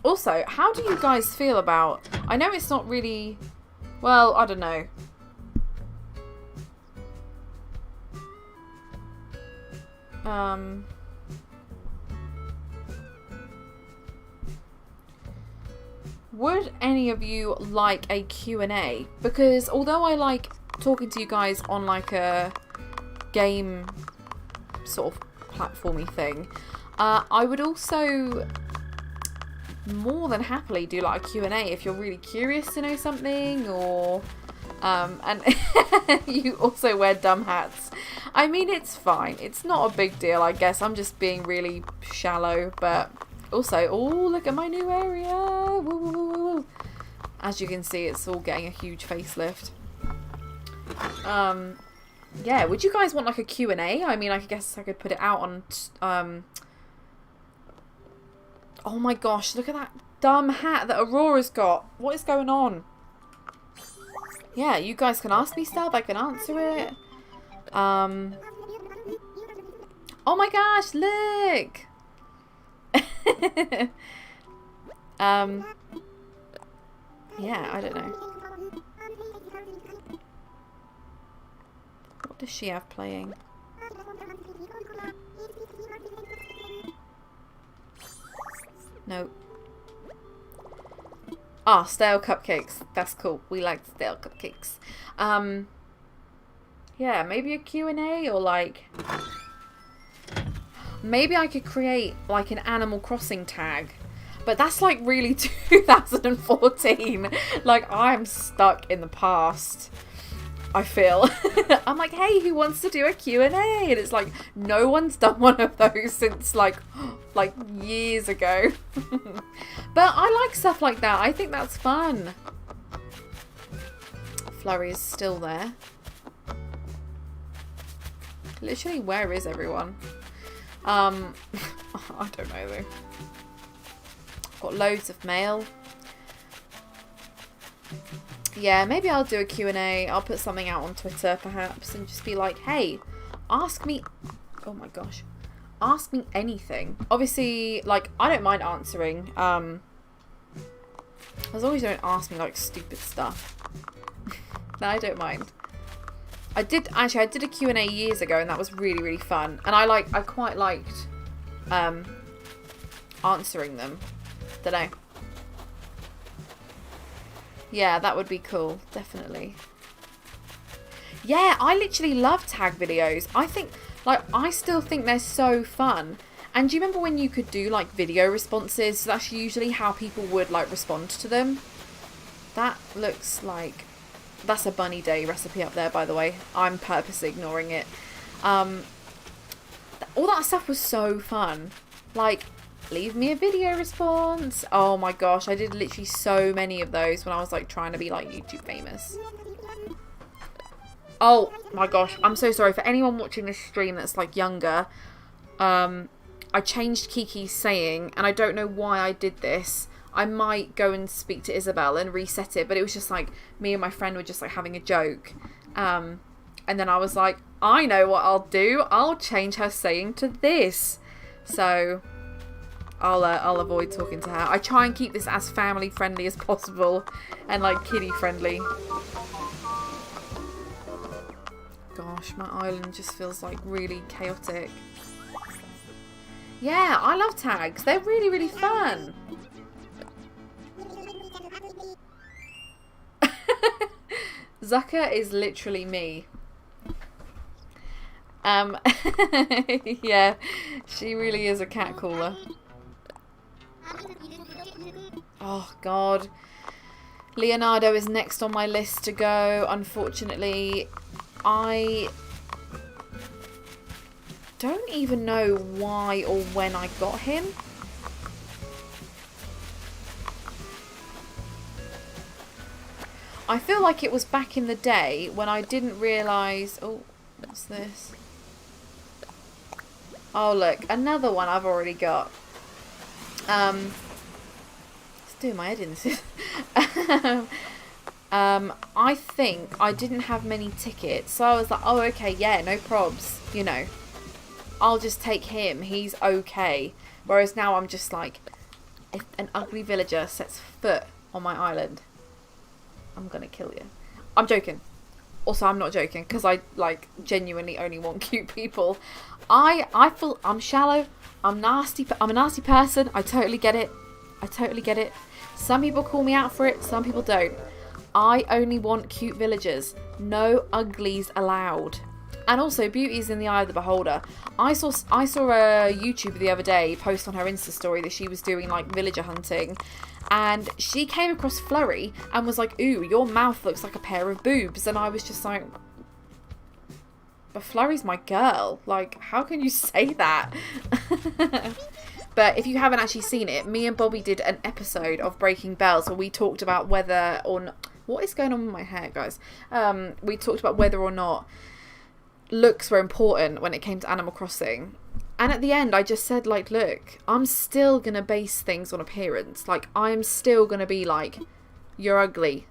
Also, how do you guys feel about... I know it's not really... Well, I don't know. Would any of you like a Q&A? Because although I like talking to you guys on like a game sort of platformy thing, I would also more than happily do like a Q&A if you're really curious to know something, or and you also wear dumb hats. I mean, it's fine. It's not a big deal, I guess. I'm just being really shallow, but also, oh, look at my new area. Woo, woo, woo, woo. As you can see, it's all getting a huge facelift. Yeah, would you guys want like a Q&A? I mean, I guess I could put it out on oh my gosh, look at that dumb hat that Aurora's got. What is going on? Yeah, you guys can ask me stuff. I can answer it. Oh my gosh, look. Yeah, I don't know. What does she have playing? No. Ah, stale cupcakes. That's cool. We like stale cupcakes. Yeah, maybe a Q&A or like... Maybe I could create like an Animal Crossing tag. But that's like really 2014. Like I'm stuck in the past. I feel. I'm like, hey, who wants to do a Q&A? And it's like, no one's done one of those since like years ago. But I like stuff like that. I think that's fun. Flurry is still there. Literally, where is everyone? I don't know though. Got loads of mail. Yeah, maybe I'll do a Q&A. I'll put something out on Twitter perhaps and just be like, hey, ask me... Oh my gosh. Ask me anything. Obviously, like, I don't mind answering. As long as you don't ask me, like, stupid stuff. No, I don't mind. I did a Q&A years ago and that was really, really fun. And I quite liked answering them. Don't know. Yeah, that would be cool. Definitely. Yeah, I literally love tag videos. I think, like, I still think they're so fun. And do you remember when you could do, like, video responses? That's usually how people would, like, respond to them. That looks like... That's a Bunny Day recipe up there, by the way. I'm purposely ignoring it. All that stuff was so fun. Like... Leave me a video response. Oh my gosh, I did literally so many of those when I was like trying to be like YouTube famous. Oh my gosh, I'm so sorry for anyone watching this stream that's like younger. I changed Kiki's saying and I don't know why I did this. I might go and speak to Isabel and reset it, but it was just like me and my friend were just like having a joke. And then I was like, I know what I'll do. I'll change her saying to this. So... I'll avoid talking to her. I try and keep this as family friendly as possible and like kiddie friendly. Gosh, my island just feels like really chaotic. Yeah, I love tags. They're really, really fun. Zucker is literally me. Yeah, she really is a cat caller. Oh god, Leonardo is next on my list to go. Unfortunately, I don't even know why or when I got him. I feel like it was back in the day when I didn't realise... Oh, what's this? Oh look, another one I've already got. Let's do my head in this. I think I didn't have many tickets, so I was like, oh okay, yeah, no probs, you know, I'll just take him, he's okay. Whereas now I'm just like, if an ugly villager sets foot on my island, I'm gonna kill you. I'm joking. Also, I'm not joking, because I like genuinely only want cute people. I feel I'm shallow. I'm nasty. I'm a nasty person. I totally get it. I totally get it. Some people call me out for it. Some people don't. I only want cute villagers. No uglies allowed. And also, beauty is in the eye of the beholder. I saw a YouTuber the other day post on her Insta story that she was doing like villager hunting, and she came across Flurry and was like, "Ooh, your mouth looks like a pair of boobs," and I was just like, but Flurry's my girl. Like, how can you say that? But if you haven't actually seen it, me and Bobby did an episode of Breaking Bells where we talked about whether or not... What is going on with my hair, guys? We talked about whether or not looks were important when it came to Animal Crossing. And at the end, I just said, like, look, I'm still going to base things on appearance. Like, I'm still going to be like, you're ugly.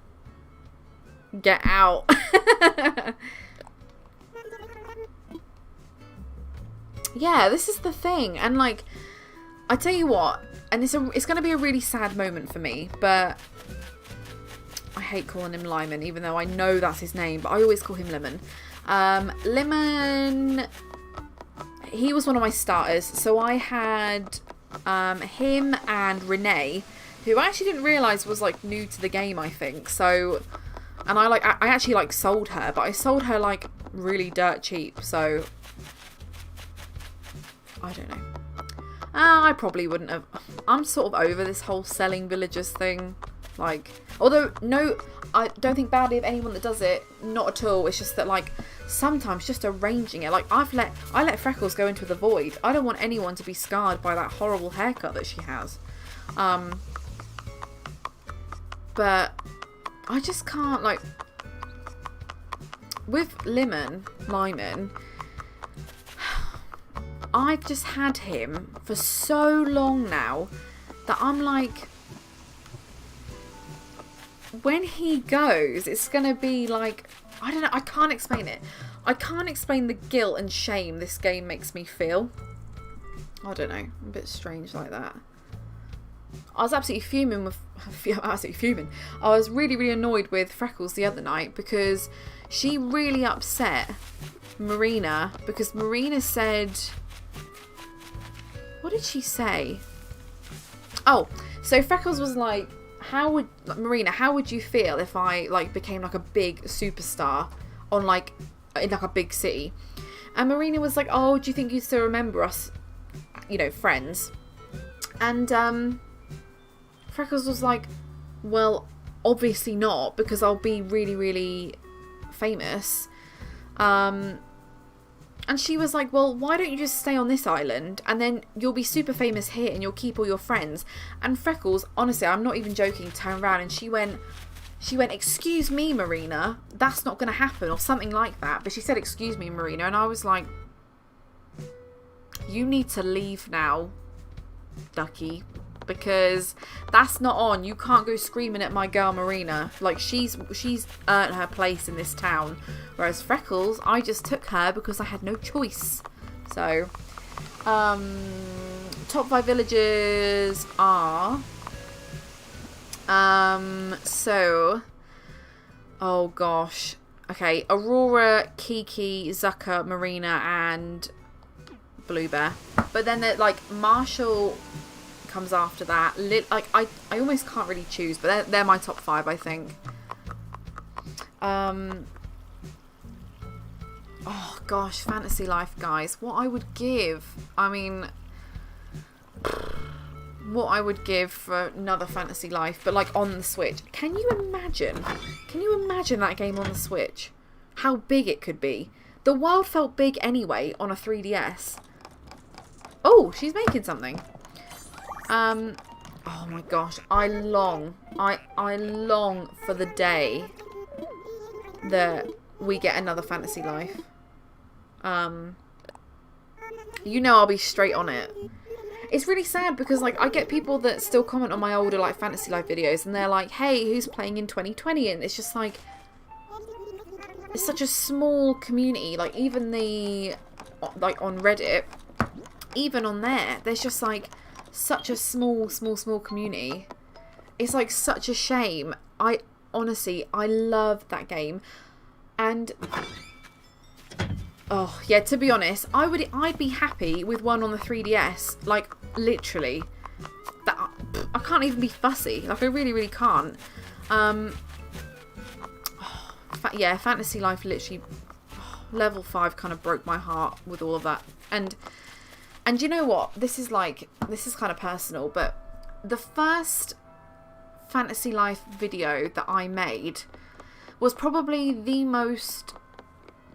Get out. Yeah, this is the thing. And, like, I tell you what, and it's going to be a really sad moment for me, but I hate calling him Lyman, even though I know that's his name, but I always call him Lemon. Lemon, he was one of my starters. So I had him and Renee, who I actually didn't realise was like new to the game, I think. So, and I actually like sold her, but I sold her like really dirt cheap. So I don't know. I probably wouldn't have. I'm sort of over this whole selling villagers thing. Like, although no, I don't think badly of anyone that does it. Not at all. It's just that like sometimes just arranging it. Like I let Freckles go into the void. I don't want anyone to be scarred by that horrible haircut that she has. But I just can't, like, with Lyman, I've just had him for so long now that I'm like, when he goes, it's going to be like, I don't know, I can't explain it. I can't explain the guilt and shame this game makes me feel. I don't know, a bit strange like that. I was absolutely fuming I was really, really annoyed with Freckles the other night because she really upset Marina, because Marina said, what did she say? Oh, so Freckles was like, Marina, how would you feel if I like became like a big superstar on like in like a big city? And Marina was like, oh, do you think you still remember us, you know, friends? And Freckles was like, well, obviously not, because I'll be really, really famous. And she was like, well, why don't you just stay on this island and then you'll be super famous here and you'll keep all your friends? And Freckles, honestly, I'm not even joking, turned around and she went, excuse me, Marina, that's not going to happen, or something like that. But she said, excuse me, Marina. And I was like, you need to leave now, Ducky, because that's not on. You can't go screaming at my girl Marina. Like, she's earned her place in this town. Whereas Freckles, I just took her because I had no choice. So, top 5 villagers are... oh gosh. Okay, Aurora, Kiki, Zucker, Marina, and Bluebear. But then, like, Marshall comes after that. I almost can't really choose, but they're my top 5, I think. Oh gosh, Fantasy Life, guys. What I would give, I mean, what I would give for another Fantasy Life, but like on the Switch. Can you imagine that game on the Switch? How big it could be. The world felt big anyway on a 3DS. Oh, she's making something. Oh my gosh, I long for the day that we get another Fantasy Life. You know I'll be straight on it. It's really sad because like I get people that still comment on my older like Fantasy Life videos and they're like, hey, who's playing in 2020? And it's just like, it's such a small community. Like even like on Reddit, even on there's just like such a small community. It's like such a shame. I honestly love that game. And oh yeah, to be honest, I'd be happy with one on the 3DS. Like literally, that I can't even be fussy. Like I really can't. Yeah, Fantasy Life literally level 5 kind of broke my heart with all of that. And you know what? This is kind of personal, but the first Fantasy Life video that I made was probably the most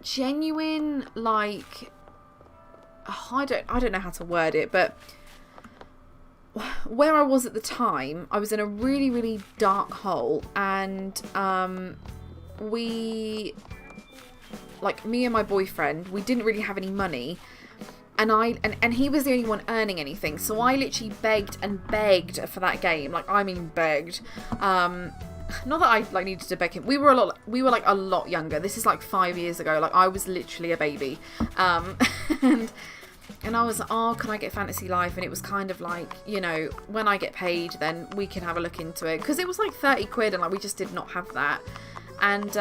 genuine, like, I don't know how to word it, but where I was at the time, I was in a really, really dark hole, and me and my boyfriend, we didn't really have any money. And he was the only one earning anything, so I literally begged and begged for that game. Like, I mean, begged. Not that I like needed to beg him. We were like a lot younger. This is like 5 years ago. Like I was literally a baby. And And I was like, oh, can I get Fantasy Life? And it was kind of like, you know, when I get paid, then we can have a look into it. Because it was like 30 quid and like we just did not have that. And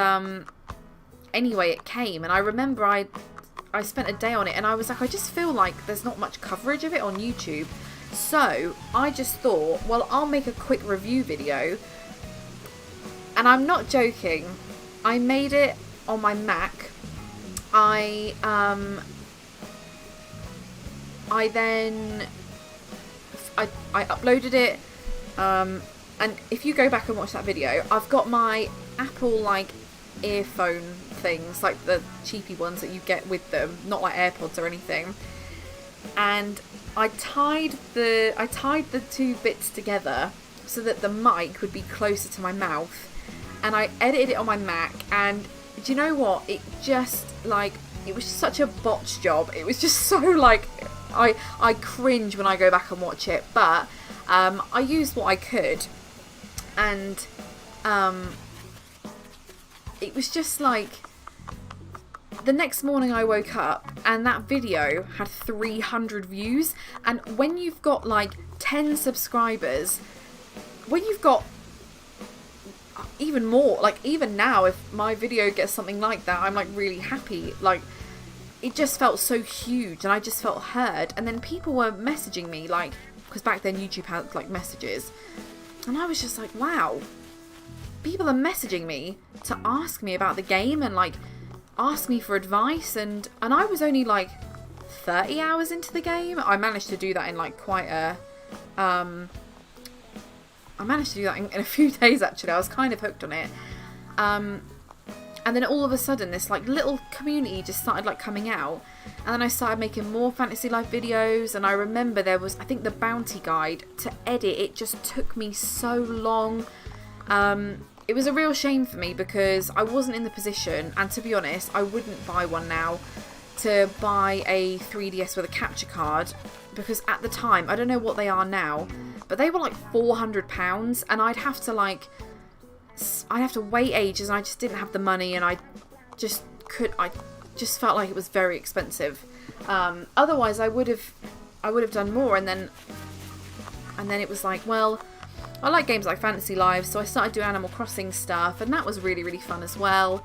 anyway, it came. And I remember I spent a day on it and I was like, I just feel like there's not much coverage of it on YouTube. So I just thought, well, I'll make a quick review video. And I'm not joking. I made it on my Mac. I uploaded it, and if you go back and watch that video, I've got my Apple like earphone things, like the cheapy ones that you get with them, not like AirPods or anything, and I tied the two bits together so that the mic would be closer to my mouth, and I edited it on my Mac. And do you know what, it just like, it was such a botched job. It was just so like, I cringe when I go back and watch it, but I used what I could, and it was just like, the next morning I woke up and that video had 300 views, and when you've got like 10 subscribers, when you've got even more, like even now if my video gets something like that, I'm like really happy. Like, it just felt so huge and I just felt heard. And then people were messaging me, like, because back then YouTube had like messages, and I was just like, wow, people are messaging me to ask me about the game and like ask me for advice, and I was only like 30 hours into the game. I managed to do that in like quite a I managed to do that in a few days actually. I was kind of hooked on it. And then all of a sudden this like little community just started like coming out, and then I started making more Fantasy Life videos. And I remember there was, I think, the bounty guide to edit. It just took me so long. It was a real shame for me because I wasn't in the position, and to be honest, I wouldn't buy one now, to buy a 3DS with a capture card, because at the time, I don't know what they are now, but they were like £400, and I'd have to wait ages, and I just didn't have the money, and I just felt like it was very expensive. Otherwise I would have done more, and then it was like, well, I like games like Fantasy Life, so I started doing Animal Crossing stuff, and that was really, really fun as well.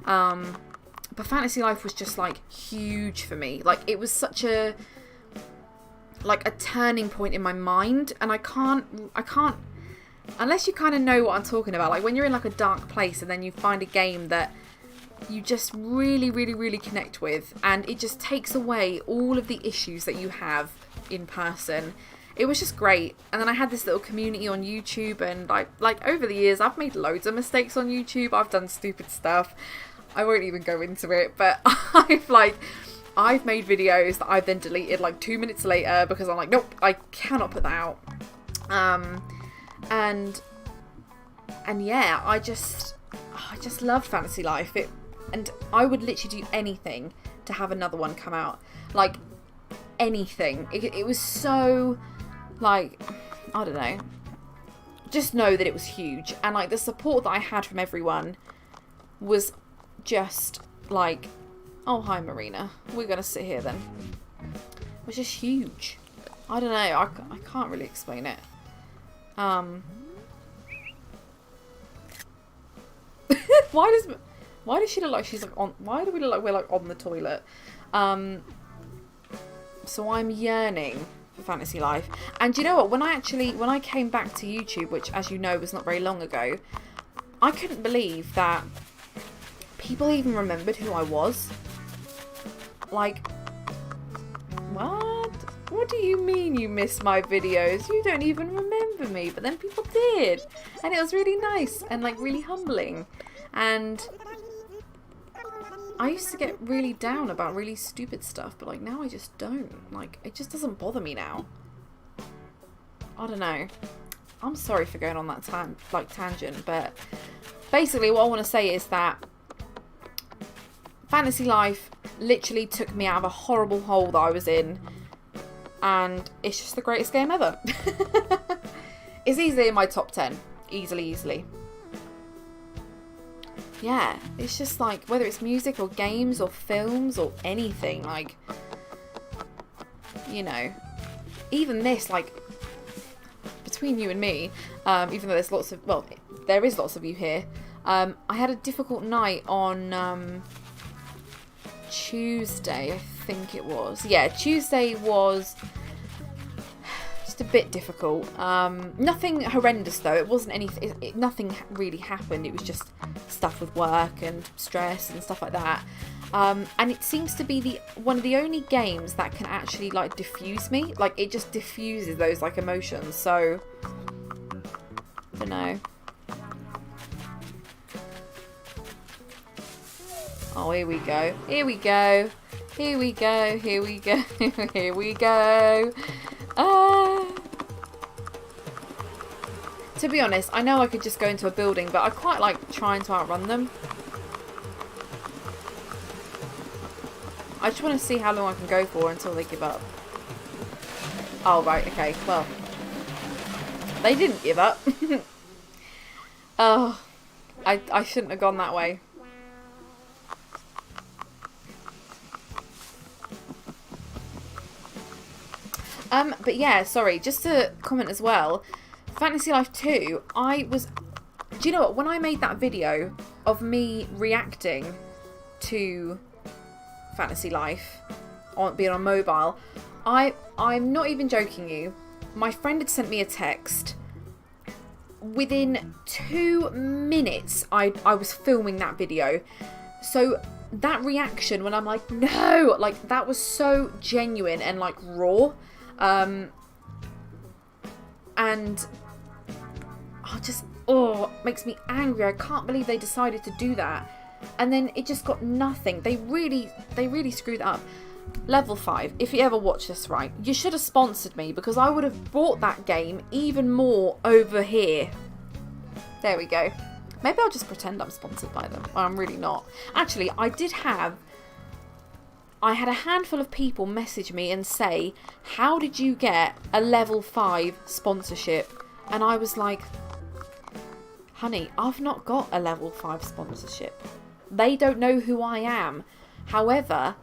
But Fantasy Life was just like huge for me. Like, it was such a turning point in my mind, and I can't, unless you kind of know what I'm talking about, like when you're in like a dark place and then you find a game that you just really, really, really connect with, and it just takes away all of the issues that you have in person. It was just great. And then I had this little community on YouTube, and like over the years I've made loads of mistakes on YouTube. I've done stupid stuff. I won't even go into it, but I've made videos that I've then deleted like 2 minutes later because I'm like, nope, I cannot put that out. And yeah, I just love Fantasy Life. And I would literally do anything to have another one come out. Like, anything. It was so, like, I don't know. Just know that it was huge. And like the support that I had from everyone was just like, oh, hi Marina, we're gonna sit here then. It was just huge. I don't know, I can't really explain it. Why does she look like she's like on, why do we look like we're like on the toilet? So I'm yearning for Fantasy Life. And do you know what, when I came back to YouTube, which as you know was not very long ago, I couldn't believe that people even remembered who I was. Like, what do you mean you missed my videos? You don't even remember me. But then people did, and it was really nice and like really humbling. And I used to get really down about really stupid stuff, but like now I just don't. Like, it just doesn't bother me now. I don't know. I'm sorry for going on that tangent, but basically what I want to say is that Fantasy Life literally took me out of a horrible hole that I was in, and it's just the greatest game ever. It's easily in my top 10. Easily. Yeah, it's just like, whether it's music or games or films or anything, like, you know, even this, like, between you and me, even though there's lots of, well, there is lots of you here, I had a difficult night on Tuesday, I think it was. Yeah, Tuesday was just a bit difficult. Nothing horrendous though. It wasn't anything. Nothing really happened. It was just stuff with work and stress and stuff like that. And it seems to be one of the only games that can actually like diffuse me. Like it just diffuses those like emotions. So I don't know. Oh, here we go. Here we go. Here we go. Here we go. Here we go. To be honest, I know I could just go into a building, but I quite like trying to outrun them. I just want to see how long I can go for until they give up. Oh, right. Okay. Well, they didn't give up. Oh, I shouldn't have gone that way. But yeah, sorry, just to comment as well, Fantasy Life 2, do you know what, when I made that video of me reacting to Fantasy Life, being on mobile, I'm not even joking you, my friend had sent me a text, within 2 minutes I was filming that video, so that reaction when I'm like, no, like that was so genuine and like raw. And it makes me angry. I can't believe they decided to do that. And then it just got nothing. They really screwed it up. Level 5, if you ever watch this right, you should have sponsored me because I would have bought that game even more over here. There we go. Maybe I'll just pretend I'm sponsored by them. Well, I'm really not. Actually, I had a handful of people message me and say, how did you get a level 5 sponsorship? And I was like, honey, I've not got a level 5 sponsorship. They don't know who I am. However,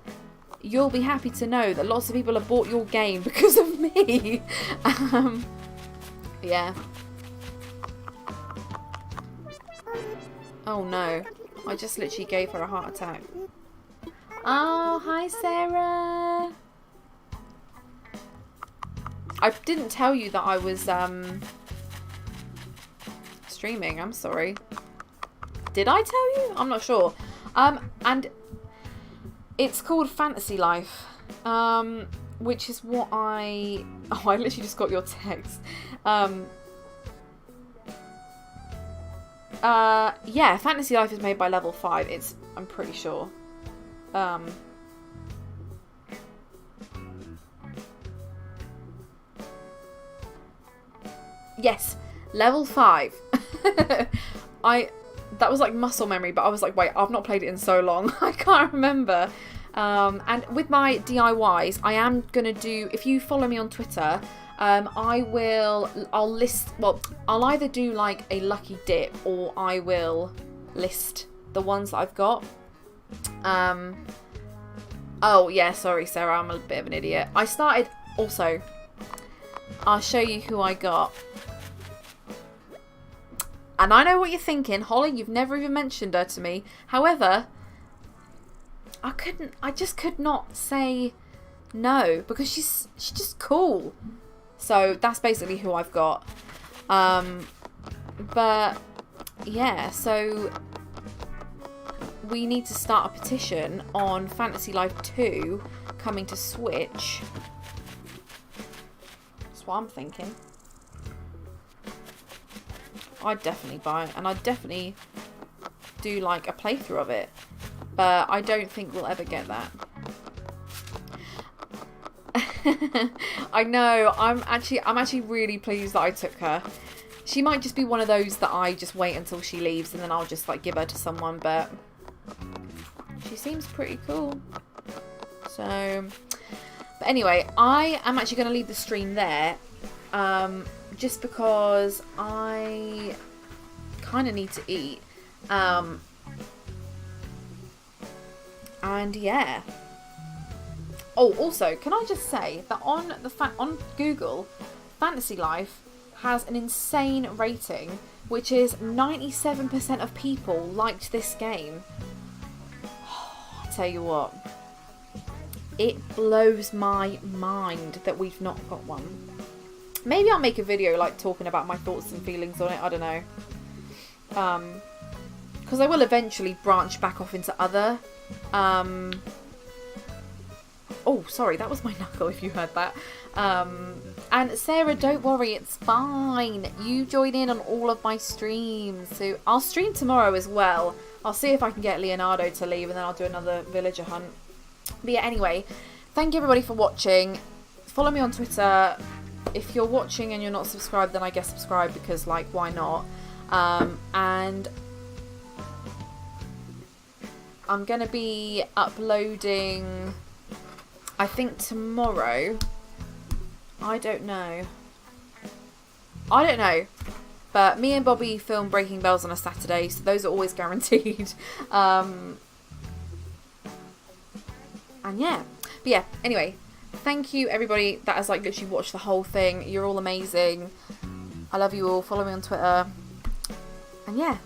you'll be happy to know that lots of people have bought your game because of me. Yeah. Oh no. I just literally gave her a heart attack. Oh, hi Sarah. I didn't tell you that I was streaming. I'm sorry. Did I tell you? I'm not sure. And it's called Fantasy Life, which is what I literally just got your text. Yeah, Fantasy Life is made by Level 5. I'm pretty sure. Yes, Level 5. That was like muscle memory, but I was like, wait, I've not played it in so long. I can't remember. And with my DIYs, I am gonna do, if you follow me on Twitter, I'll either do like a lucky dip or I will list the ones that I've got. Oh yeah, sorry Sarah, I'm a bit of an idiot. I'll show you who I got. And I know what you're thinking, Holly, you've never even mentioned her to me. However, I just could not say no because she's just cool. So that's basically who I've got. But yeah, so we need to start a petition on Fantasy Life 2 coming to Switch. That's what I'm thinking. I'd definitely buy it, and I'd definitely do like a playthrough of it. But I don't think we'll ever get that. I know. I'm actually really pleased that I took her. She might just be one of those that I just wait until she leaves and then I'll just like give her to someone, but she seems pretty cool. So, but anyway, I am actually going to leave the stream there, just because I kind of need to eat. And yeah. Oh, also, can I just say that on Google, Fantasy Life has an insane rating, which is 97% of people liked this game. Oh, I tell you what, it blows my mind that we've not got one. Maybe I'll make a video like talking about my thoughts and feelings on it. I don't know. Because I will eventually branch back off into other. Oh, sorry, that was my knuckle if you heard that. And Sarah, don't worry, it's fine. You join in on all of my streams. So I'll stream tomorrow as well. I'll see if I can get Leonardo to leave and then I'll do another villager hunt. But yeah, anyway, thank you everybody for watching. Follow me on Twitter. If you're watching and you're not subscribed, then I guess subscribe because, like, why not? And I'm going to be uploading, I think, tomorrow. I don't know. But me and Bobby film Breaking Bells on a Saturday, so those are always guaranteed. And yeah. But yeah, anyway. Thank you, everybody that has like literally watched the whole thing. You're all amazing. I love you all. Follow me on Twitter. And yeah,